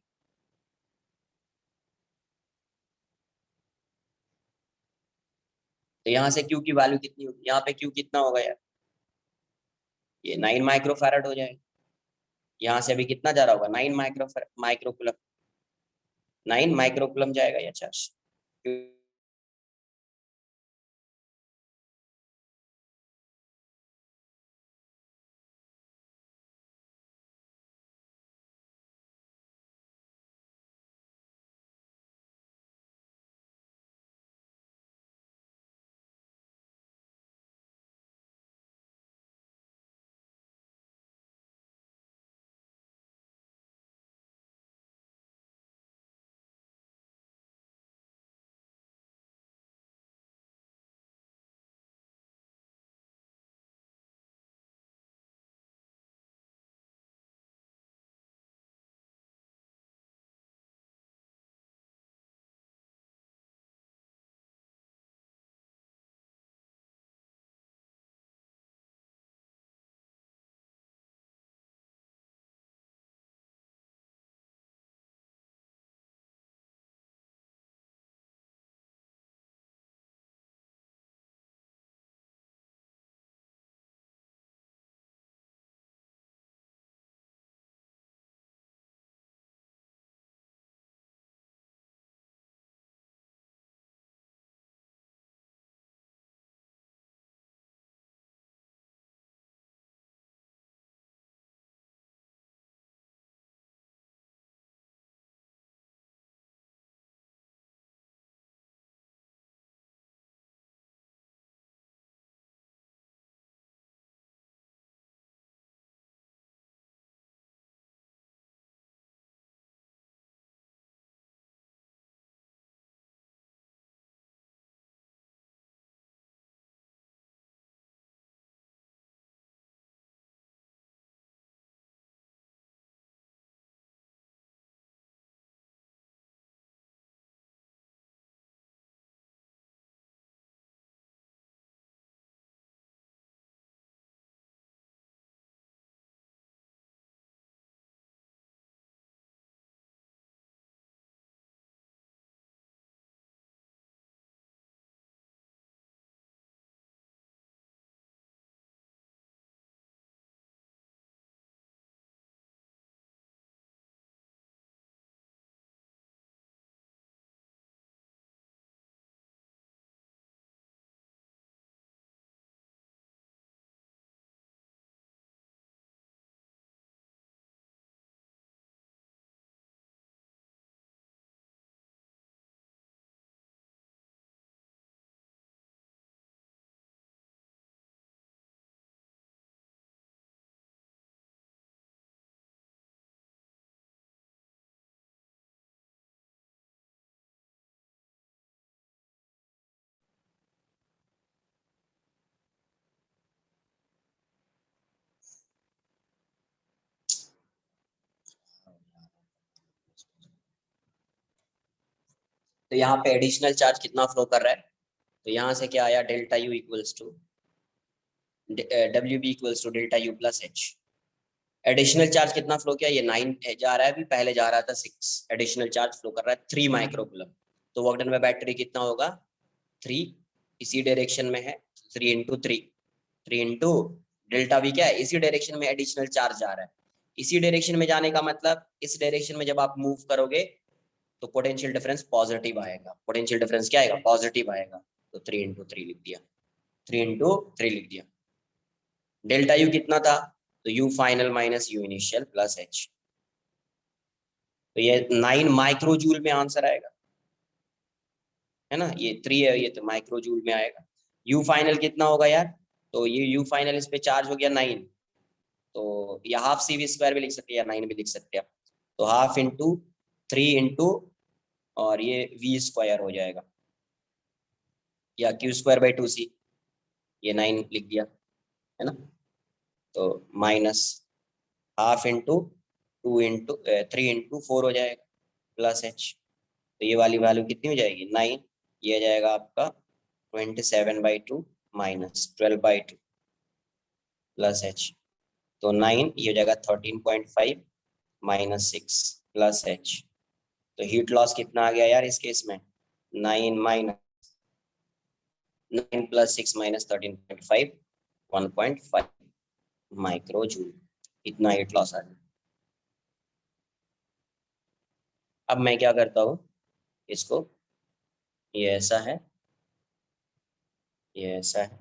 तो यहाँ से क्यू की वैल्यू कितनी होगी, यहाँ पे क्यू कितना होगा यार, ये 9 माइक्रोफैरड हो जाएगा। यहाँ से अभी कितना जा रहा होगा, 9 माइक्रोकुलम, 9 माइक्रोकुलम जाएगा या चार्ज। तो यहाँ पे एडिशनल चार्ज कितना फ्लो कर रहा है, तो यहाँ से क्या आया, डेल्टा यू इक्वल्स टू डब्ल्यू b equals to delta you plus h. Additional charge कितना फ्लो किया, ये 9 जा रहा है, अभी पहले जा रहा था 6, एडिशनल चार्ज फ्लो कर रहा है 3 माइक्रोकुलम। तो वर्क डन बाय बैटरी कितना होगा, 3, इसी डायरेक्शन में है, 3 × 3, 3 डेल्टा वी क्या है, इसी डायरेक्शन में एडिशनल चार्ज जा रहा है। इसी डायरेक्शन में जाने का मतलब, इस डायरेक्शन में जब आप मूव करोगे तो पोटेंशियल डिफरेंस पॉजिटिव आएगा, पोटेंशियल डिफरेंस क्या आएगा, पॉजिटिव आएगा। तो 3 × 3 लिख दिया, 3 × 3 लिख दिया। डेल्टा यू कितना था, तो you final minus u initial plus h. तो ये 9 माइक्रो जूल में आंसर आएगा, है ना, ये 3 है, ये तो माइक्रो जूल में आएगा। यू फाइनल कितना होगा यार, तो ये यू फाइनल इस पे चार्ज हो गया 9, तो या हाफ सी वी स्क्वायर भी लिख सकते हैं या 9 भी लिख सकते हैं। तो हाफ इंटू 3 और ये वी स्क्वायर हो जाएगा, या Q²/2c, ये 9 लिख दिया, है ना। तो माइनस हाफ इंटू 3 इंटू 4 हो जाएगा प्लस एच। तो ये वाली वैल्यू कितनी हो जाएगी 9। ये आ जाएगा आपका 27/2 माइनस 12/2 प्लस एच। तो 9 ये हो जाएगा 13.5 माइनस 6 प्लस एच। तो हीट लॉस कितना आ गया यार इस केस में 9 प्लस 6 माइनस 13.5 1.5 माइक्रो जूल। इतना हीट लॉस आ गया। अब मैं क्या करता हूँ इसको, ये ऐसा है, ये ऐसा है।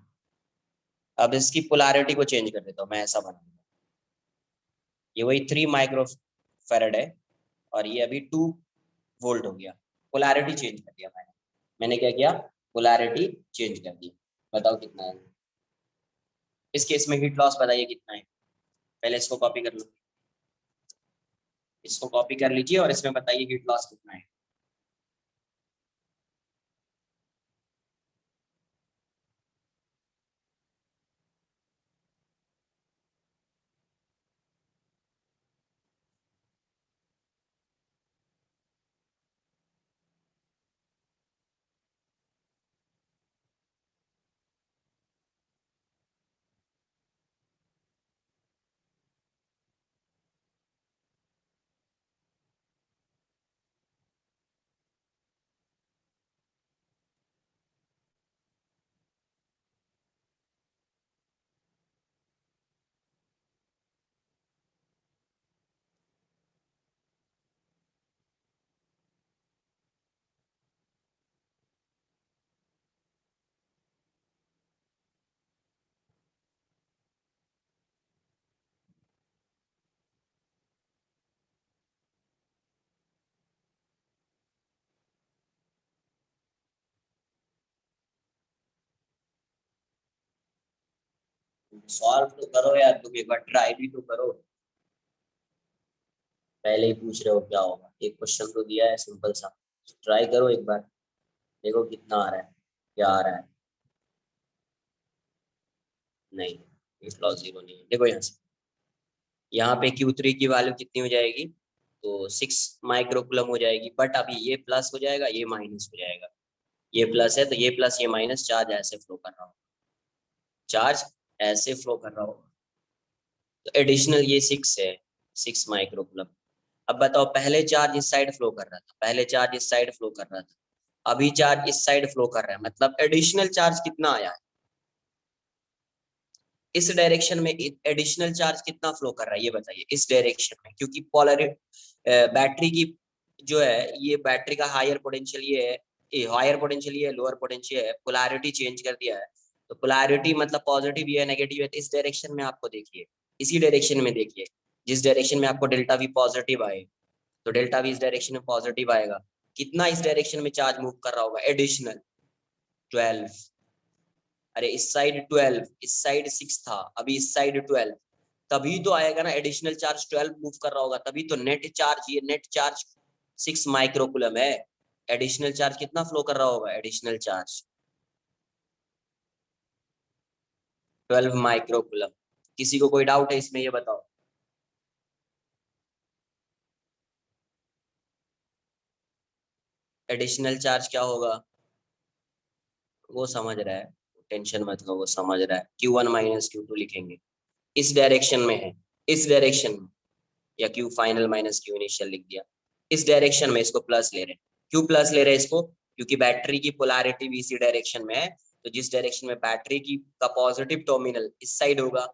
अब इसकी पोलैरिटी को चेंज कर देता हूँ, मैं ऐसा बना दूंगा। ये वही 3 माइक्रो फेरेड है और ये अभी 2 वोल्ट हो गया। पोलैरिटी चेंज कर दिया मैंने क्या किया, पोलैरिटी चेंज कर दी। बताओ कितना है इस केस में हीट लॉस, बताइए कितना है। पहले इसको कॉपी कर लो, इसको कॉपी कर लीजिए और इसमें बताइए हीट लॉस कितना है। सॉल्व तो करो यार, तुम एक बार ट्राई भी तो करो। पहले ही पूछ रहे हो क्या होगा, एक क्वेश्चन तो दिया है सिंपल सा, ट्राई करो एक बार, देखो कितना आ रहा है, क्या आ रहा है। नहीं, हीट लॉस जीरो नहीं है। देखो यहाँ पे Q3 की वैल्यू कितनी हो जाएगी, तो 6 माइक्रोकुलम हो जाएगी। बट अभी ये प्लस हो जाएगा, ये माइनस हो जाएगा। ये प्लस है तो ये प्लस ये माइनस, चार्ज ऐसे फ्लो कर रहा हो, चार्ज ऐसे फ्लो कर रहा हो। तो एडिशनल ये 6 है, 6 माइक्रोकुलम। अब बताओ, पहले चार्ज इस साइड फ्लो कर रहा था, पहले चार्ज इस साइड फ्लो कर रहा था, अभी चार्ज इस साइड फ्लो कर रहा है, मतलब एडिशनल चार्ज कितना आया है इस डायरेक्शन में। एडिशनल चार्ज कितना फ्लो कर रहा है ये बताइए इस डायरेक्शन में, क्योंकि पोलैरिटी बैटरी की जो है, ये बैटरी का हायर पोटेंशियल ये है, ये हायर पोटेंशियल ये है, लोअर पोटेंशियल है, पोलैरिटी चेंज कर दिया है। तो पोलैरिटी मतलब पॉजिटिव है नेगेटिव है, तो इस डायरेक्शन में आपको देखिए, इसी डायरेक्शन में देखिए, जिस डायरेक्शन में आपको डेल्टा वी पॉजिटिव आए, तो डेल्टा वी इस डायरेक्शन में पॉजिटिव आएगा। कितना इस डायरेक्शन में चार्ज मूव कर रहा होगा एडिशनल 12। अरे इस साइड 12, इस साइड 6 था, अभी इस साइड 12, तभी तो आएगा ना एडिशनल चार्ज 12 मूव कर रहा होगा, तभी तो नेट चार्ज, ये नेट चार्ज 6 माइक्रोकुलम है। एडिशनल चार्ज कितना फ्लो कर रहा होगा, एडिशनल चार्ज 12 माइक्रोकुलम। किसी को कोई डाउट है इसमें, ये बताओ। एडिशनल चार्ज क्या होगा, वो समझ रहा है, टेंशन मत लो, वो समझ रहा है। Q1 माइनस Q2 लिखेंगे, इस डायरेक्शन में है, इस डायरेक्शन में, या Q final minus Q initial लिख दिया। इस डायरेक्शन में इसको प्लस ले रहे हैं, क्यों प्लस ले रहे हैं इसको, क्योंकि बैटरी की पोलैरिटी भी इसी डायरेक्शन में है। तो जिस डायरेक्शन में बैटरी की का पॉजिटिव टर्मिनल इस साइड होगा,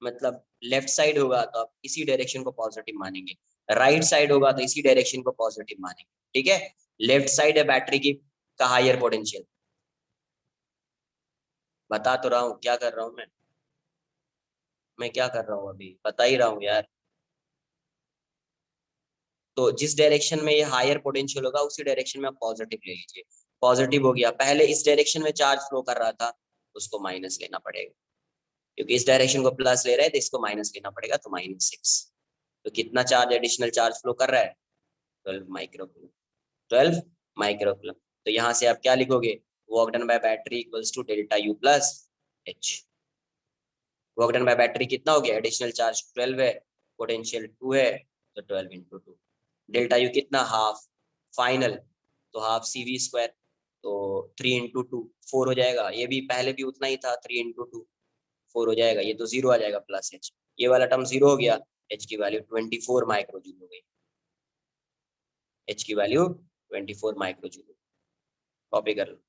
मतलब लेफ्ट साइड होगा, तो आप इसी डायरेक्शन को पॉजिटिव मानेंगे। राइट साइड होगा तो इसी डायरेक्शन को पॉजिटिव मानेंगे। ठीक है, लेफ्ट साइड है बैटरी की का हायर पोटेंशियल। बता तो रहा हूँ क्या कर रहा हूँ मैं क्या कर रहा हूँ अभी बता ही रहा हूँ यार। तो जिस डायरेक्शन में ये हायर पोटेंशियल होगा उसी डायरेक्शन में आप पॉजिटिव ले लीजिए। पॉजिटिव हो गया, पहले इस डायरेक्शन में चार्ज फ्लो कर रहा था, उसको माइनस लेना पड़ेगा, क्योंकि इस डायरेक्शन को प्लस ले रहे हैं तो इसको माइनस लेना पड़ेगा, तो -6। तो कितना चार्ज एडिशनल चार्ज फ्लो कर रहा है, 12 माइक्रोकुलम। 12 माइक्रोकुलम। तो यहाँ से आप क्या लिखोगे, work done by battery equals to delta you plus H. Work done by battery कितना हो गया, एडिशनल चार्ज 12 है, पोटेंशियल 2 है, तो 12 इंटू 2। डेल्टा यू कितना, हाफ फाइनल, तो हाफ सी वी स्क्वायर, तो 3 इंटू 2 4 हो जाएगा। ये भी पहले भी उतना ही था, 3 इंटू 2 4 हो जाएगा। ये तो जीरो आ जाएगा प्लस एच, ये वाला टर्म जीरो हो गया। एच की वैल्यू 24 माइक्रोजूल हो गई। एच की वैल्यू 24 माइक्रोजूल। कॉपी कर लो।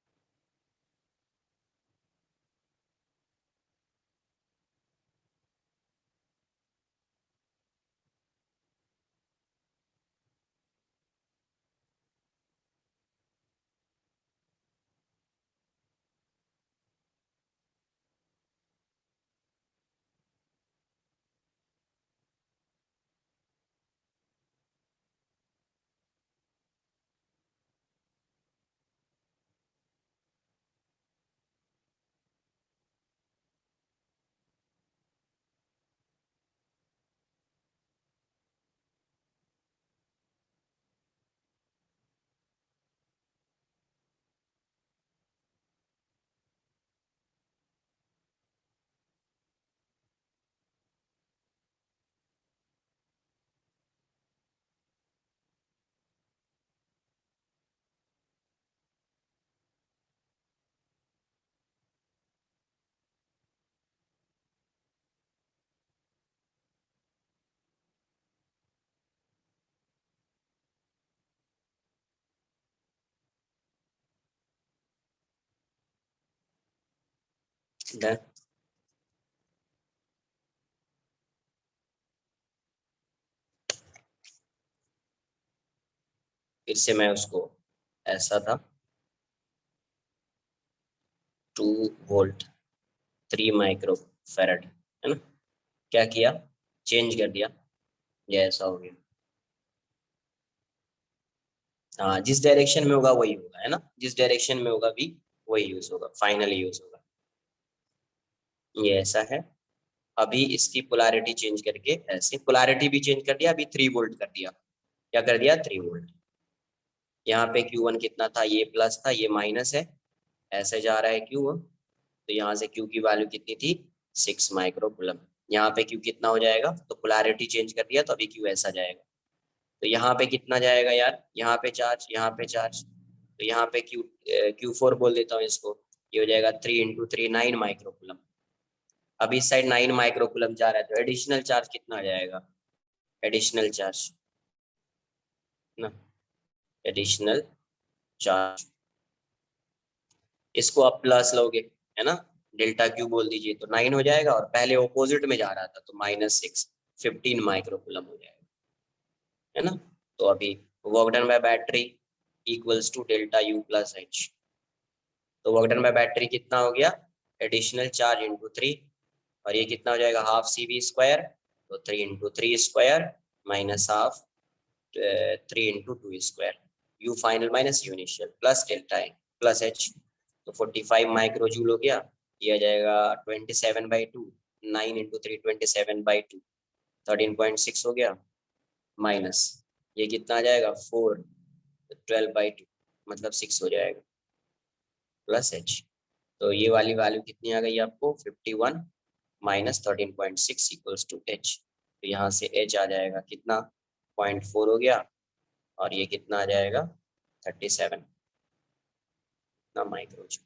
डन। फिर से मैं उसको, ऐसा था 2 वोल्ट 3 माइक्रो फेरेड, है ना, क्या किया, चेंज कर दिया, ये ऐसा हो गया। हाँ, जिस डायरेक्शन में होगा वही होगा, है ना, जिस डायरेक्शन में होगा भी वही यूज होगा, फाइनली यूज होगा। ये ऐसा है। अभी इसकी पोलैरिटी चेंज करके, ऐसे पोलैरिटी भी चेंज कर दिया, अभी 3 वोल्ट कर दिया। क्या कर दिया, 3 वोल्ट। यहाँ पे Q1 कितना था, ये प्लस था, ये माइनस है, ऐसे जा रहा है Q1, तो यहाँ से Q की वैल्यू कितनी थी, 6 माइक्रो कूलम। यहाँ पे Q कितना हो जाएगा, तो पोलैरिटी चेंज कर दिया, तो अभी Q ऐसा जाएगा। तो यहाँ पे कितना जाएगा यार, यहाँ पे चार्ज, यहाँ पे चार्ज, तो यहाँ पे Q4 बोल देता हूँ इसको, ये हो जाएगा 3 इंटू 3 9 माइक्रो कूलम। अभी इस साइड 9 माइक्रो कूलम जा रहा है, तो एडिशनल चार्ज कितना आ जाएगा, एडिशनल चार्ज ना, एडिशनल चार्ज, इसको आप प्लस लोगे, है ना, डेल्टा क्यू बोल दीजिए, तो 9 हो जाएगा, और पहले ऑपोजिट में जा रहा था तो -6 15 माइक्रो कूलम हो जाएगा, है ना। तो अभी work done by battery equals to delta you plus h. तो वर्क डन बाय बैटरी कितना हो गया, एडिशनल चार्ज इंटू 3, और ये कितना हो जाएगा, हाफ सी वी स्क्वायर, तो 3 into 3 square minus half 3 into 2 square, you final minus u initial plus delta A plus h, तो 45 माइक्रो जूल हो गया। ये आ जाएगा 27/2, 9 इंटू 3 27/2, 13.6 हो गया, माइनस ये कितना आ जाएगा 4, 12/2, मतलब 6 हो जाएगा, प्लस एच। तो ये वाली वैल्यू कितनी आ गई आपको, 51 माइनस 13.6 इक्वल्स टू एच। तो यहाँ से एच आ जाएगा कितना, 0.4 हो गया, और ये कितना आ जाएगा 37 ना माइक्रो जूल।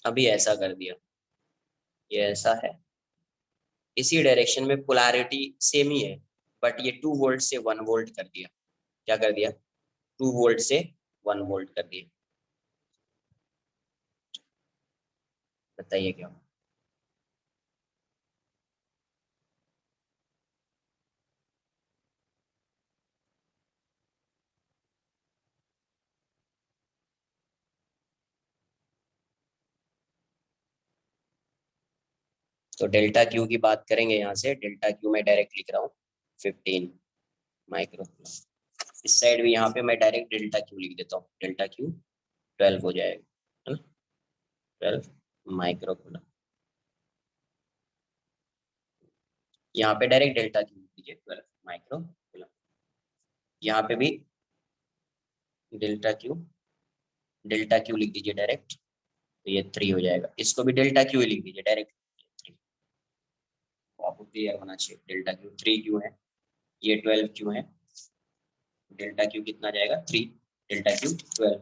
अभी ऐसा कर दिया, ये ऐसा है, इसी डायरेक्शन में पोलैरिटी सेम ही है, बट ये 2 वोल्ट से 1 वोल्ट कर दिया। क्या कर दिया, 2 वोल्ट से 1 वोल्ट कर दिया। बताइए क्या। तो डेल्टा क्यू की बात करेंगे, यहाँ से डेल्टा क्यू में डायरेक्ट लिख रहा हूँ 15 माइक्रो। इस साइड भी यहाँ पे मैं डायरेक्ट डेल्टा क्यू लिख देता हूँ, डेल्टा क्यू 12 हो जाएगा, है ना, 12 माइक्रो कूलम। यहाँ पे डायरेक्ट डेल्टा क्यू लिख दीजिए 12 माइक्रो कूलम। यहाँ पे भी डेल्टा क्यू डेल्टा क्यू लिख दीजिए डायरेक्ट, तो ये 3 हो जाएगा। इसको भी डेल्टा क्यू लिख दीजिए डायरेक्ट, 3। तो आपको क्लियर होना चाहिए, डेल्टा क्यू 3 क्यू है, ये 12 क्यू है, डेल्टा क्यू कितना जाएगा 3, डेल्टा क्यू 12।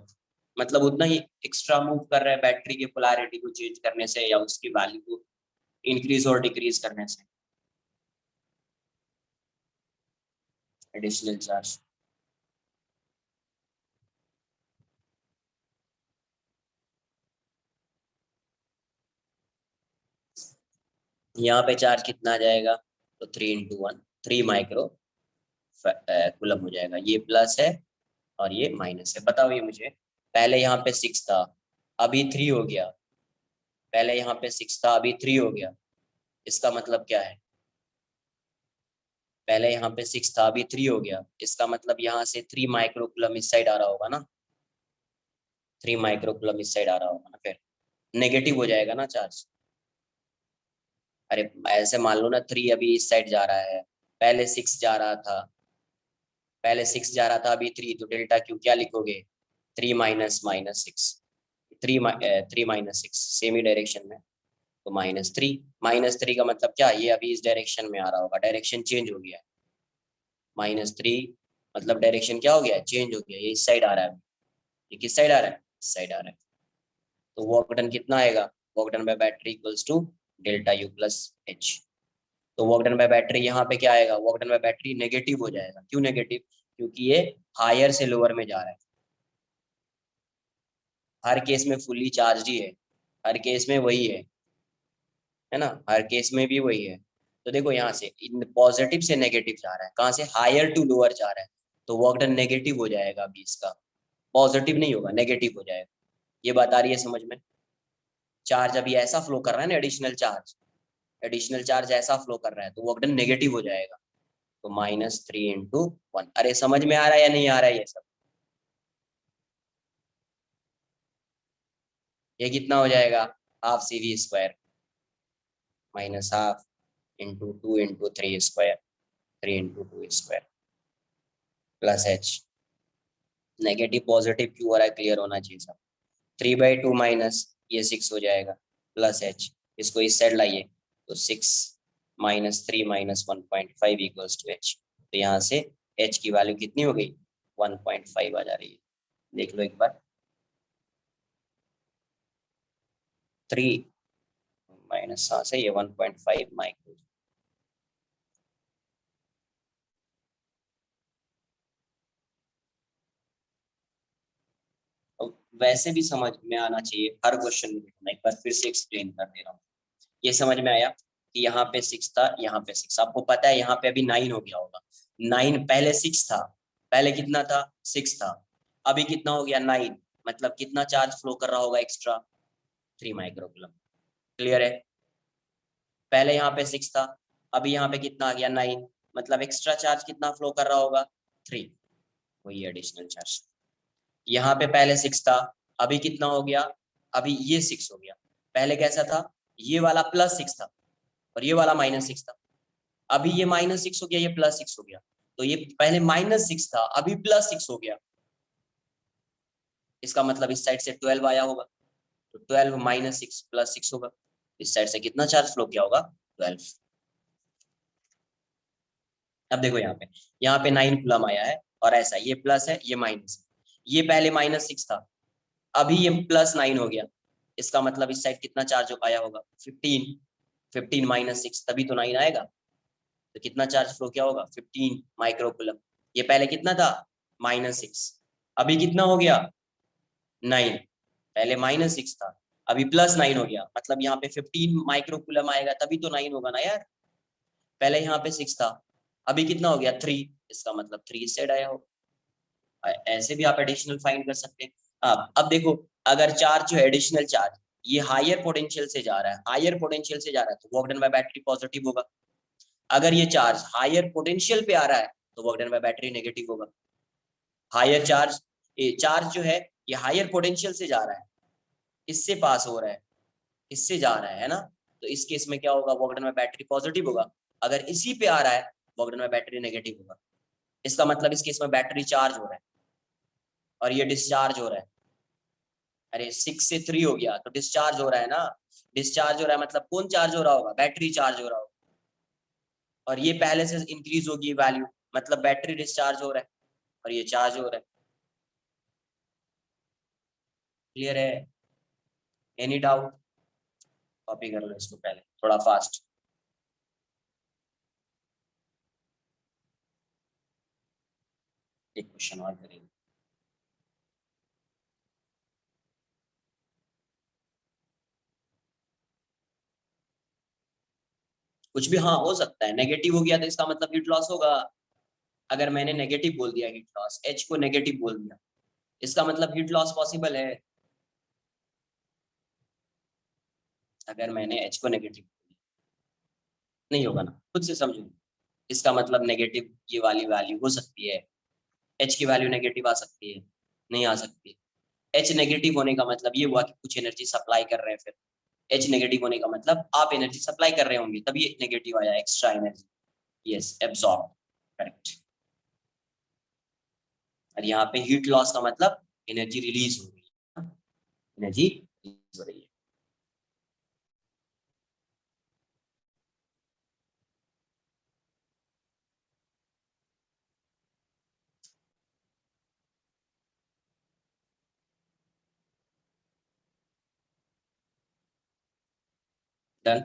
मतलब उतना ही एक्स्ट्रा मूव कर रहा है बैटरी की पोलैरिटी को चेंज करने से या उसकी वैल्यू को इंक्रीज और डिक्रीज करने से, एडिशनल चार्ज। यहाँ पे चार्ज कितना आ जाएगा, तो 3 × 1 3 माइक्रो कूलम हो जाएगा। ये प्लस है और ये माइनस है। बताओ ये मुझे, पहले यहाँ पे 6 था अभी 3 हो गया, पहले यहाँ पे 6 था अभी 3 हो गया, इसका मतलब क्या है? पहले यहाँ पे 6 था अभी 3 हो गया, इसका मतलब यहाँ से 3 माइक्रो कूलम इस साइड आ रहा होगा ना, 3 माइक्रो कूलम इस साइड आ रहा होगा ना, फिर नेगेटिव हो जाएगा ना चार्ज। अरे ऐसे मान लो ना, 3 अभी इस साइड जा रहा है, पहले 6 जा रहा था, पहले 6 जा रहा था अभी 3, तो डेल्टा क्यू क्या लिखोगे, 3 माइनस माइनस 6, 3 माइनस 6 सेम ही डायरेक्शन में, तो -3। -3 का मतलब क्या, ये अभी इस डायरेक्शन में आ रहा होगा, डायरेक्शन चेंज हो गया है। -3 मतलब डायरेक्शन क्या हो गया, चेंज हो गया, ये इस साइड आ रहा है, ये किस साइड आ रहा है, इस साइड आ रहा है। तो वर्क डन कितना आएगा, work done by battery equals to delta you plus h. तो वर्क डन बाय बैटरी यहाँ पे क्या आएगा, work done by battery negative हो जाएगा। क्यों नेगेटिव, क्योंकि ये हायर से लोअर में जा रहा है, हर केस में फुल्ली चार्ज ही है, हर केस में वही है ना, हर केस में भी वही है। तो देखो यहाँ से पॉजिटिव से नेगेटिव जा रहा है, कहाँ से, हायर टू लोअर जा रहा है, तो वर्क डन नेगेटिव हो जाएगा अभी इसका, पॉजिटिव नहीं होगा, नेगेटिव हो जाएगा। ये बात आ रही है समझ में? चार्ज अभी ऐसा फ्लो कर रहा है ना, एडिशनल चार्ज, एडिशनल चार्ज ऐसा फ्लो कर रहा है, तो वर्क डन नेगेटिव हो जाएगा। तो -3 × 1। अरे समझ में आ रहा है या नहीं आ रहा है ये सब? ये कितना हो जाएगा, half CV² -12 × 2 × 3², 3 × 2² plus H. Negative positive क्यों हो रहा है, क्लियर होना चाहिए सब। 3/2 माइनस ये 6 हो जाएगा, प्लस एच, इसको इस साइड लाइए, तो 6 -3 -1.5 इक्वल्स टू एच। तो यहाँ से एच की वैल्यू कितनी हो गई, 1.5 आ जा रही है। देख लो एक बार, 3 माइनस से ये 1.5 माइक्रो। वैसे भी समझ में आना चाहिए हर क्वेश्चन में। मैं एक बार फिर से एक्सप्लेन कर दे रहा हूँ। ये समझ में आया कि यहाँ पे 6 था, यहाँ पे 6, आपको पता है यहाँ पे अभी 9 हो गया होगा। 9 पहले 6 था, पहले कितना था, 6 था, अभी कितना हो गया 9, मतलब कितना चार्ज फ्लो कर रहा होगा एक्स्ट्रा, 3 माइक्रोकूलम। क्लियर है? पहले यहाँ पे 6 था, अभी यहाँ पे कितना आ गया 9, मतलब एक्स्ट्रा चार्ज कितना फ्लो कर रहा होगा, 3, वही एडिशनल चार्ज। यहाँ पे पहले 6 था, अभी कितना हो गया, अभी ये 6 हो गया। पहले कैसा था, ये वाला +6 था और ये वाला -6 था, अभी ये -6 हो गया, ये +6 हो गया। तो ये पहले -6 था, अभी +6 हो गया, इसका मतलब इस साइड से 12 आया होगा, तो 12 -6 +6 होगा, इस साइड से कितना चार्ज फ्लो किया होगा, 12। अब देखो यहाँ पे 9 कूलम आया है, और ऐसा ये प्लस है ये माइनस है, ये पहले -6 था, अभी ये +9 हो गया, इसका मतलब इस साइड कितना चार्ज आया होगा, 15, 15 -6 तभी तो 9 आएगा। तो कितना चार्ज फ्लो किया होगा, 15 माइक्रोकूलम। ये पहले कितना था, -6, अभी कितना हो गया 9, पहले -6 था, अभी +9 हो गया, मतलब यहाँ पे 15 माइक्रोकूलम आएगा, तभी तो 9 होगा ना यार। पहले यहाँ पे 6 था, अभी कितना हो गया 3, इसका मतलब 3 इस साइड आया हो। ऐसे भी आप एडिशनल फाइंड कर सकते हैं। अब देखो, अगर चार्ज जो एडिशनल चार्ज ये हायर पोटेंशियल से जा रहा है, हायर पोटेंशियल से जा रहा है, तो work done by battery positive होगा। अगर ये चार्ज हायर पोटेंशियल पे आ रहा है, तो work done by battery negative होगा। हायर चार्ज, ये चार्ज जो है ये हायर पोटेंशियल से जा रहा है, इससे पास हो रहा है, इससे जा रहा है ना, तो इस केस में क्या होगा, work done by battery positive होगा। अगर इसी पे आ रहा है, work done by battery negative होगा। इसका मतलब इस केस में बैटरी चार्ज हो रहा है और ये डिस्चार्ज हो रहा है, अरे 6 से 3 हो गया तो डिस्चार्ज हो रहा है ना, डिस्चार्ज हो रहा है मतलब कौन चार्ज हो रहा होगा, बैटरी चार्ज हो रहा होगा, और ये पहले से इंक्रीज होगी वैल्यू, मतलब बैटरी डिस्चार्ज हो रहा है और ये चार्ज हो रहा है। क्लियर है? Any doubt? कॉपी कर लो इसको पहले थोड़ा फास्ट। एक क्वेश्चन और करेंगे। कुछ भी हाँ हो सकता है, नेगेटिव हो गया तो इसका मतलब हीट लॉस होगा। अगर मैंने नेगेटिव बोल दिया हीट लॉस, एच को नेगेटिव बोल दिया, इसका मतलब हीट लॉस पॉसिबल है। अगर मैंने एच को नेगेटिव, नहीं होगा ना, खुद से समझो। इसका मतलब नेगेटिव ये वाली वैल्यू हो सकती है, एच की वैल्यू नेगेटिव आ सकती है, नहीं आ सकती। एच नेगेटिव होने का मतलब ये हुआ कि कुछ एनर्जी सप्लाई कर रहे हैं, फिर एच नेगेटिव होने का मतलब आप एनर्जी सप्लाई कर रहे होंगे तभी नेगेटिव आया, extra energy. Yes, absorb, correct. और यहाँ पे हीट लॉस का मतलब एनर्जी रिलीज हो रही है, एनर्जी रिलीज हो रही है। डन।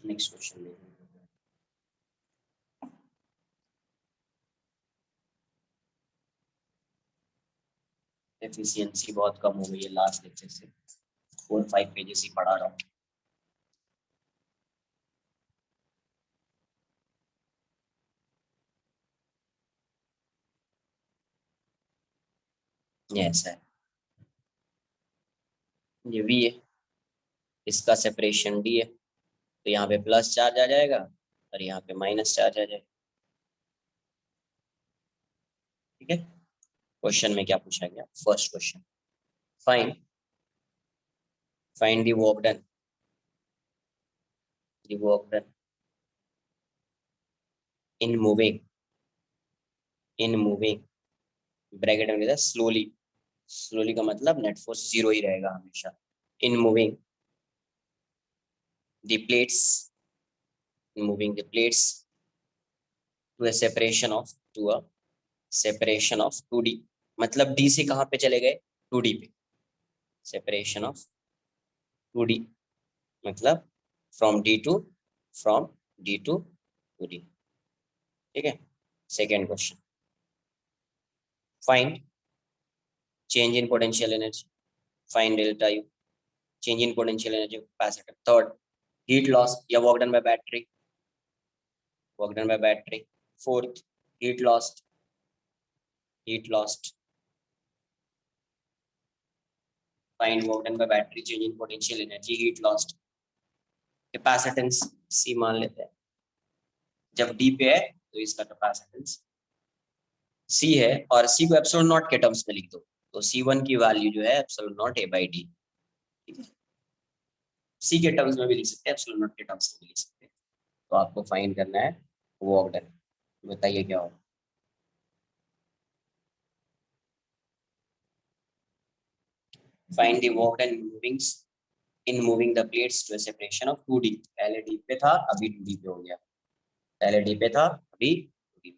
Next question. एफिशिएंसी बहुत कम हो गई है लास्ट लेक्चर से, 4-5 पेजेस ही पढ़ा रहा हूँ। ये ऐसा है, ये वी है, इसका सेपरेशन डी है, तो यहाँ पे प्लस चार्ज आ जाएगा और यहाँ पे माइनस चार्ज आ जाएगा। ठीक है, क्वेश्चन में क्या पूछा गया, first question, find find the work done, the work done in moving, in moving, bracket में स्लोली, स्लोली का मतलब नेट फोर्स जीरो ही रहेगा हमेशा। In moving the plates, moving the plates to a separation of, to a separation of 2D, मतलब D से कहाँ पे चले गए, 2D पे, सेपरेशन ऑफ 2D, मतलब from d to, from d to 2D। ठीक है, second question, find change in potential energy, find delta u, change in potential energy of capacitor. Third, heat loss या work done by battery, work done by battery. Fourth, heat lost, heat lost. Find work done by battery, change in potential energy, heat lost. Capacitance C मान लेते हैं, जब D पे है तो इसका capacitance C है, और C को एप्सिलॉन नॉट के टर्म्स में लिख दो, तो C1 की वैल्यू जो है epsilon naught A by D। ठीक है, C के टर्म्स में भी लिख सकते हैं, एप्सिलॉन नॉट के टर्म्स में भी लिख सकते हैं। तो आपको फाइंड करना है वर्क डन, बताइए क्या होगा। Find the work done in moving the plates to a separation of 2D। पहले D पे था अभी 2D पे हो गया, पहले D पे था अभी 2D पे।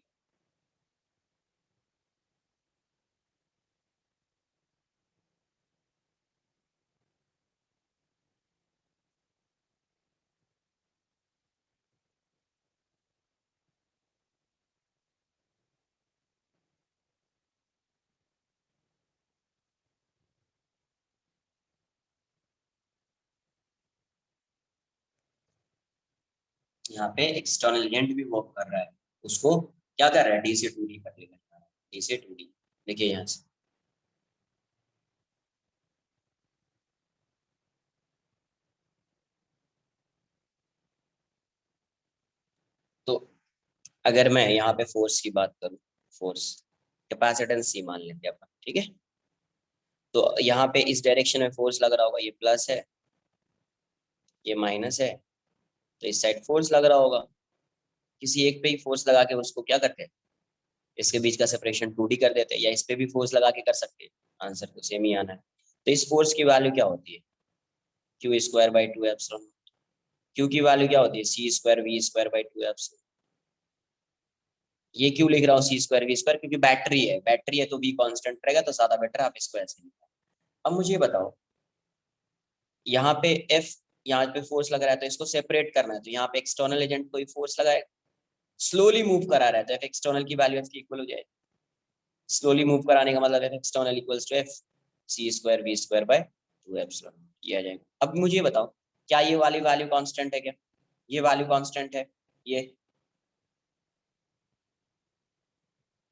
यहाँ पे एक्सटर्नल एजेंट भी वर्क कर रहा है, उसको क्या कर रहा है, D से 2D पर लेकर जा रहा है, D से 2D। देखिए यहाँ से, तो अगर मैं यहाँ पे फोर्स की बात करूँ, फोर्स, कैपेसिटेंस सी मान लेते हैं अपन, ठीक है। तो यहाँ पे इस डायरेक्शन में फोर्स लग रहा होगा, ये प्लस है, ये माइनस है, तो इस साइड फोर्स लग रहा होगा। किसी एक पे ही फोर्स लगा के उसको क्या करते हैं, इसके बीच का सेपरेशन 2D कर देते हैं, या इस पे भी फोर्स लगा के कर सकते हैं, आंसर तो सेम ही आना है। तो इस फोर्स की वैल्यू क्या होती है, Q square by two epsilon. Q की वैल्यू क्या होती है, C square we square by two epsilon. ये क्यों लिख रहा हूँ सी स्क्वायर वी स्क्वायर, क्योंकि बैटरी है तो वी कांस्टेंट रहेगा, तो ज्यादा बेटर आप इसको ऐसे लिखो। अब मुझे बताओ, यहाँ पे एफ, यहाँ पे फोर्स लग रहा है तो इसको सेपरेट करना है, तो यहाँ पे एक्सटर्नल एजेंट कोई फोर्स लगा है, स्लोली मूव करा रहा है, तो एफ एक्सटर्नल की वैल्यू एफ की इक्वल हो जाएगी। स्लोली मूव कराने का मतलब f external equals to f c square we square by two epsilon, ये आ जाएगा। अब मुझे बताओ, क्या ये वाली वैल्यू कांस्टेंट है क्या, ये वैल्यू कांस्टेंट है, ये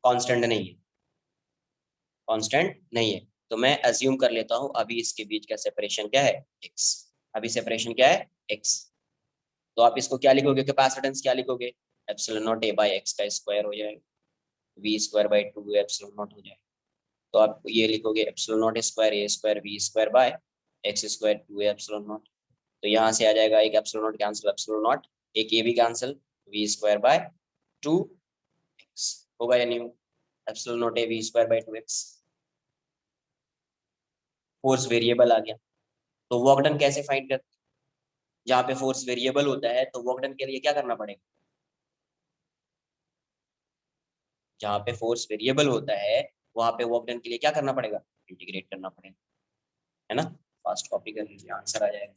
कांस्टेंट नहीं है, कांस्टेंट नहीं है। तो मैं अज्यूम कर लेता हूँ अभी इसके बीच का सेपरेशन क्या है, x। अभी सेपरेशन क्या है, x। तो आप इसको क्या लिखोगे, कैपेसिटेंस क्या लिखोगे, epsilon naught a by x का स्क्वायर हो जाएगा, v square by 2 epsilon naught हो जाएगा। तो आप ये लिखोगे epsilon naught square a square v square by x square 2 epsilon naught. तो यहाँ से आ जाएगा एक epsilon naught cancel, epsilon naught, एक a भी cancel, v square by 2x होगा या नहीं, epsilon naught a v square by 2x। Force variable आ गया। तो वर्क डन कैसे फाइंड करते हैं, जहाँ पे फोर्स वेरिएबल होता है तो वर्क डन के लिए क्या करना पड़ेगा, जहाँ पे फोर्स वेरिएबल होता है वहां पे वर्क डन के लिए क्या करना पड़ेगा, इंटीग्रेट करना पड़ेगा, है ना। फास्ट कॉपी कर लीजिए, आंसर आ जाएगा।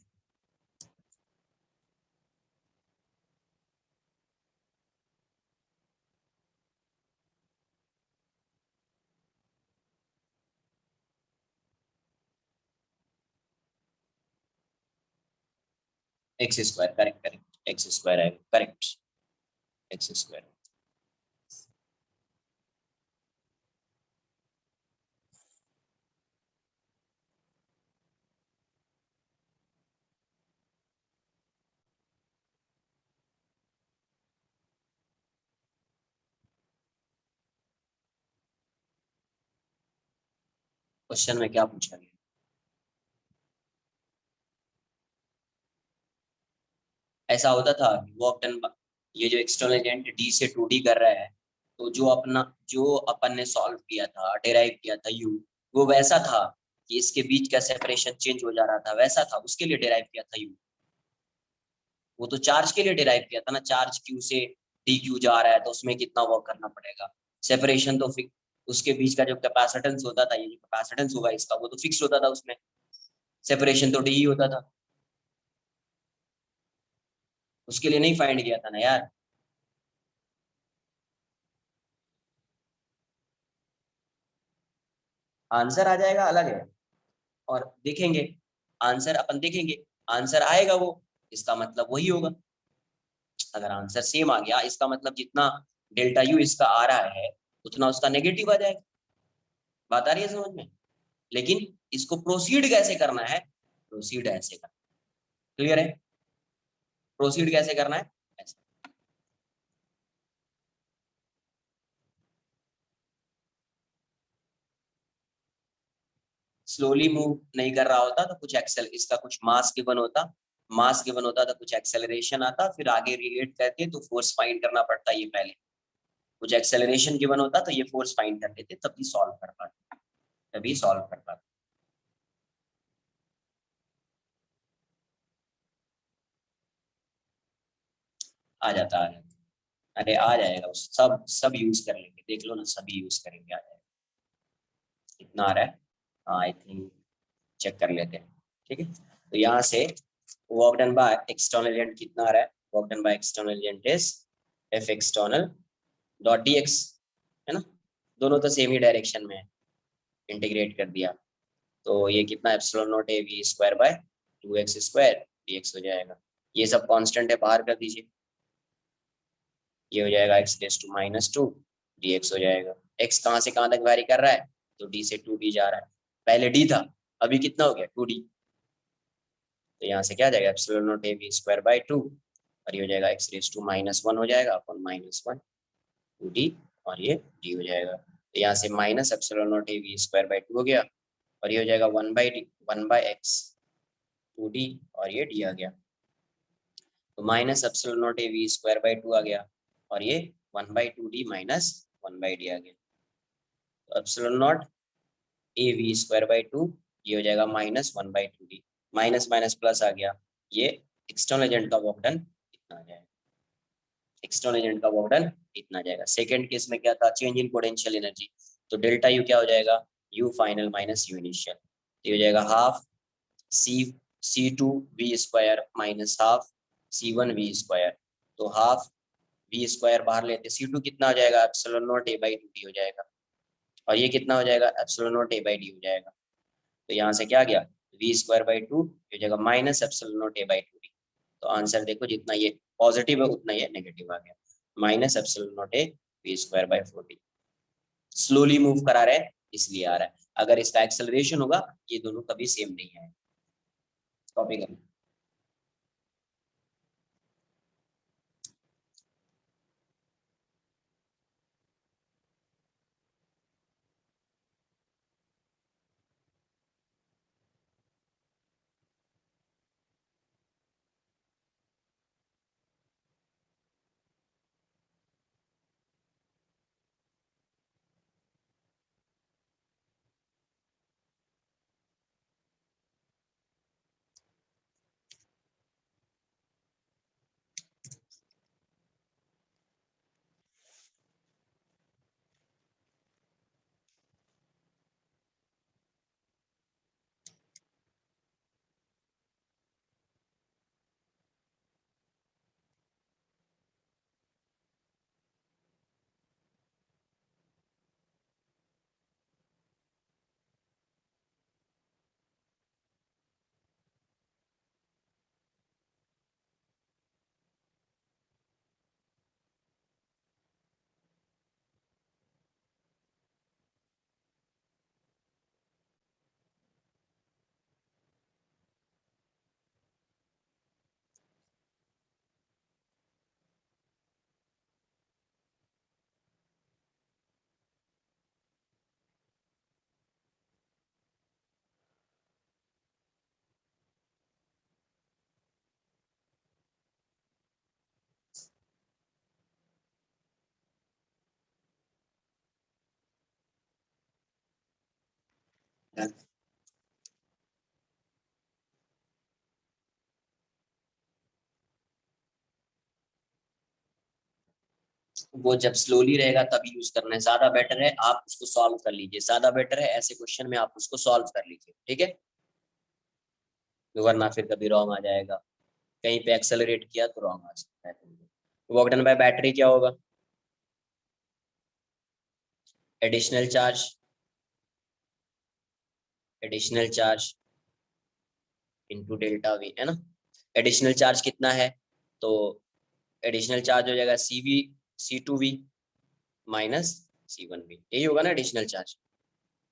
X square, correct correct, x square है करेक्ट, एक्स स्क्वायर। क्वेश्चन में क्या पूछा गया, ऐसा होता था वर्क डन, ये जो एक्सटर्नल एजेंट डी से 2D कर रहा है, तो जो अपन ने सॉल्व किया था, डिराइव किया था यू, वो वैसा था कि इसके बीच का सेपरेशन चेंज हो जा रहा था, वैसा था, उसके लिए डिराइव किया था यू। वो तो चार्ज के लिए डिराइव किया था ना, चार्ज क्यू से डी क्यू जा रहा है तो उसमें कितना वर्क करना पड़ेगा, सेपरेशन तो फिक्स, उसके बीच का जो कैपेसिटेंस होता था, ये जो कैपेसिटेंस होगा इसका, वो तो फिक्स होता था उसमें, सेपरेशन तो डी ही होता था, उसके लिए नहीं फाइंड किया था ना यार। आंसर आ जाएगा अलग है, और देखेंगे, आंसर अपन देखेंगे, आंसर आएगा वो, इसका मतलब वही होगा। अगर आंसर सेम आ गया इसका मतलब जितना डेल्टा यू इसका आ रहा है उतना उसका नेगेटिव आ जाएगा। बात आ रही है समझ में, लेकिन इसको प्रोसीड कैसे करना है, प्रोसीड ऐसे करना, क्लियर है, प्रोसीड कैसे करना है ऐसे। स्लोली मूव नहीं कर रहा होता तो कुछ एक्सेल, इसका कुछ मास गिवन होता, मास गिवन होता तो कुछ एक्सेलरेशन आता, फिर आगे रिलेट करके तो फोर्स फाइंड करना पड़ता, ये पहले कुछ एक्सेलरेशन गिवन होता तो ये फोर्स फाइंड कर लेते, तभी सॉल्व कर पाते, तभी सॉल्व कर पाते। आ जाता, अरे आ जाएगा, उस सब सब यूज कर लेंगे, देख लो ना, सभी यूज करेंगे, आ जाएगा। कितना आ रहा है, हाँ आई थिंक चेक कर लेते हैं, ठीक है। तो यहाँ से work done by external agent कितना आ रहा है, work done by external agent is F external dot D x, है ना, दोनों तो सेम ही डायरेक्शन में है, इंटीग्रेट कर दिया, तो ये कितना epsilon not A V square by to x square D x हो जाएगा। ये सब कांस्टेंट है, बाहर कर दीजिए, ये हो जाएगा x raise to minus two d x हो जाएगा। एक्स कहाँ से कहाँ तक वैरी कर रहा है, तो डी से 2D जा रहा है, पहले डी था, अभी कितना हो गया 2D। तो यहाँ से क्या आ जाएगा epsilon not A V square by two, और ये हो जाएगा x raise to minus one हो जाएगा अपन माइनस वन 2D और ये डी हो जाएगा। तो यहाँ से minus epsilon not A V square by 2 हो गया और ये हो जाएगा 1/x 2d और ये डी आ गया। तो minus epsilon not A V square by 2 आ गया और ये 1/2d माइनस 1/d आ गया। तो epsilon not A V square by 2 ये हो जाएगा minus 1/2d, minus minus plus आ गया। ये एक्सटर्नल एजेंट का वर्क डन इतना आ जाएगा, एक्सटर्नल एजेंट का वर्क डन इतना आ जाएगा। सेकंड केस में क्या था, चेंज इन पोटेंशियल एनर्जी, तो डेल्टा यू क्या हो जाएगा, u final minus u initial, ये हो जाएगा half C2 V squared minus half C1 V squared. तो हाफ वी स्क्वायर बाहर लेते, C2 कितना हो जाएगा, epsilon not A by 2d हो जाएगा और ये कितना हो जाएगा, epsilon not A by D हो जाएगा। तो यहाँ से क्या गया, वी स्क्वायर बाई 2 हो जाएगा minus epsilon not A by 2d। तो आंसर देखो, जितना ये पॉजिटिव है उतना ये नेगेटिव आ गया, minus epsilon not A V square by 4d। Slowly move करा रहे हैं इसलिए आ रहा है, अगर इसका एक्सेलरेशन होगा ये दोनों कभी सेम नहीं है। कॉपी करें। वो जब स्लोली रहेगा तभी यूज करना है, ज्यादा बेटर है आप उसको सॉल्व कर लीजिए, ज्यादा बेटर है ऐसे क्वेश्चन में आप उसको सॉल्व कर लीजिए, ठीक है, वरना फिर कभी रॉन्ग आ जाएगा, कहीं पे एक्सेलरेट किया तो रॉन्ग आ सकता है। वर्क डन बाय बैटरी क्या होगा, additional charge, additional charge into delta we, है ना। एडिशनल चार्ज कितना है, तो एडिशनल चार्ज हो जाएगा C2V माइनस C1V, यही होगा ना एडिशनल चार्ज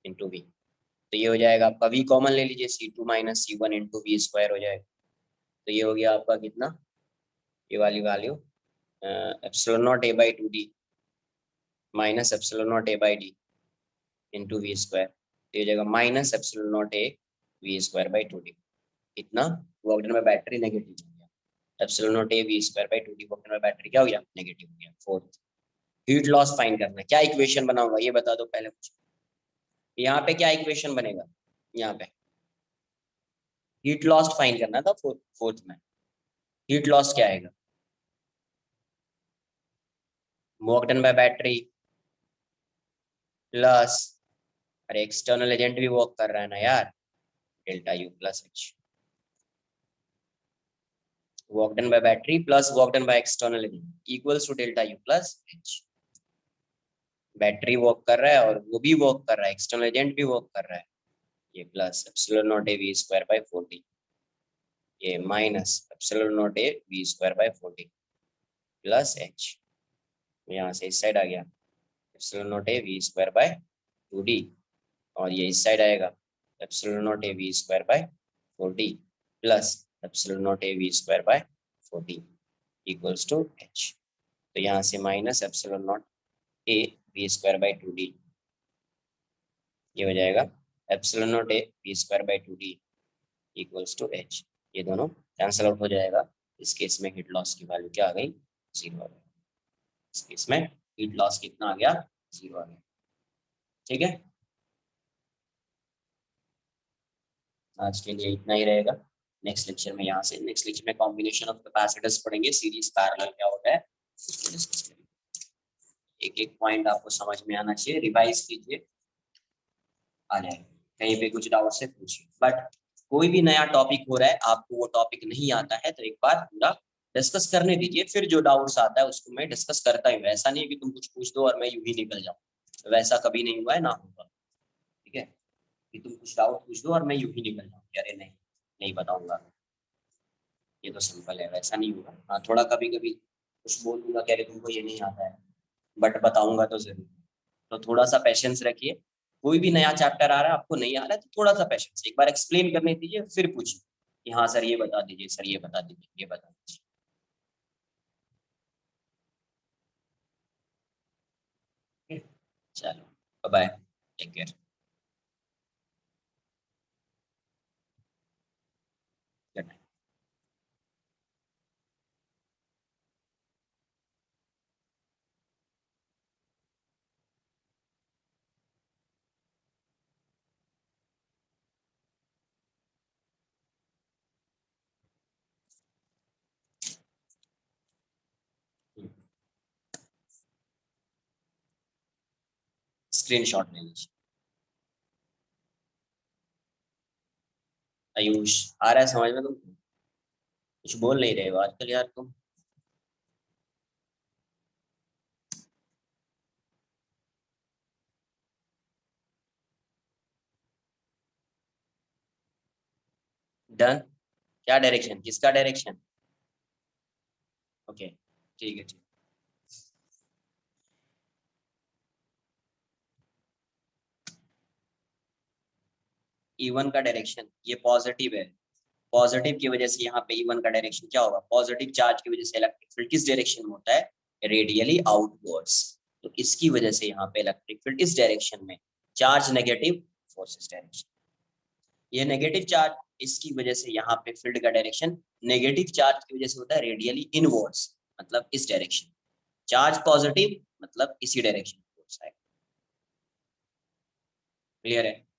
इंटू वी। तो ये हो जाएगा आपका v कॉमन ले लीजिए, C2 minus C1 into V square हो जाएगा। तो ये हो गया आपका कितना, ये वाली value epsilon not A by 2d minus epsilon not A by D into V squared. तो ये हो जाएगा minus epsilon not A V square by 2d। इतना work done by battery negative हो गया, epsilon not A V square by 2d work done by battery क्या हो गया, नेगेटिव हो गया। फोर्थ, हीट लॉस फाइंड करना है, क्या इक्वेशन बनाऊंगा ये बता दो पहले मुझे। यहाँ पे क्या इक्वेशन बनेगा, यहाँ पे हीट लॉस फाइंड करना था फोर्थ में। हीट लॉस क्या आएगा, work done by battery plus, अरे एक्सटर्नल एजेंट भी वर्क कर रहा है ना यार, delta you plus H, work done by battery plus work done by external agent equals to delta you plus H. Battery work कर रहा है और वो भी वर्क कर रहा है, एक्सटर्नल एजेंट भी वर्क कर रहा है, ये plus epsilon not A V square by 40, ये minus epsilon not A V square by 40 plus H, यहाँ से इस साइड आ गया epsilon not A V square by 2d और ये इस साइड आएगा epsilon not A V square by 40 plus epsilon not A V square by 40 equals to H. तो यहाँ से minus epsilon not A V square by 2d, ये हो जाएगा epsilon not A V square by 2d equals to H. ये दोनों cancel out हो जाएगा। इस केस में हीट लॉस की वैल्यू क्या आ गई, 0 आ गई। इस केस में हीट लॉस कितना आ गया, 0 आ गया। ठीक है, आज के लिए इतना ही रहेगा। नेक्स्ट लेक्चर में नेक्स्ट लेक्चर में कॉम्बिनेशन ऑफ कैपेसिटर्स पढ़ेंगे, सीरीज पैरेलल क्या होता है उसको डिस्कस करेंगे। एक एक पॉइंट आपको समझ में आना चाहिए, रिवाइज कीजिए, आ जाएगा। कहीं पे कुछ डाउट से पूछिए, बट कोई भी नया टॉपिक हो रहा है, आपको वो टॉपिक नहीं आता है तो एक बार पूरा डिस्कस करने दीजिए, फिर जो डाउट्स आता है उसको मैं डिस्कस करता ही हूँ। ऐसा नहीं है कि तुम कुछ पूछ दो और मैं यूं ही निकल जाऊँ, वैसा कभी नहीं हुआ है, ना होगा। ठीक है, कि तुम कुछ डाउट पूछ दो और मैं यूं ही निकल जाऊँ, अरे नहीं नहीं बताऊंगा, ये तो सिंपल है, वैसा नहीं होगा। हाँ, थोड़ा कभी कभी कुछ बोल दूंगा कि अरे तुमको ये नहीं आता है, बट बताऊंगा तो जरूर। तो थोड़ा सा पेशेंस रखिए। कोई भी नया चैप्टर आ रहा है, आपको नहीं आ रहा है तो थोड़ा सा पेशेंस, एक बार एक्सप्लेन करने दीजिए, फिर पूछिए कि हाँ सर ये बता दीजिए, सर ये बता दीजिए, ये बता दीजिए। चलो बाय, टेक केयर। स्क्रीनशॉट ले लीजिए। आयुष, आ रहा है समझ में तुम? कुछ बोल नहीं रहे हो आजकल यार तुम। डन। क्या डायरेक्शन, किसका डायरेक्शन? ओके, ठीक है, ठीक। E1 का डायरेक्शन ये पॉजिटिव है। पॉजिटिव की वजह से यहाँ पे E1 का डायरेक्शन क्या होगा, पॉजिटिव चार्ज की वजह से इलेक्ट्रिक फील्ड किस डायरेक्शन में होता है, रेडियली आउटवर्ड्स। तो इसकी वजह से यहाँ पे इलेक्ट्रिक फील्ड इस डायरेक्शन में, चार्ज नेगेटिव, फोर्स इस डायरेक्शन। ये नेगेटिव चार्ज, इसकी वजह से यहाँ पे फील्ड का डायरेक्शन नेगेटिव चार्ज की वजह से होता है रेडियली इनवर्ड्स, मतलब इस डायरेक्शन। चार्ज पॉजिटिव मतलब इसी डायरेक्शन फोर्स आएगा। क्लियर है?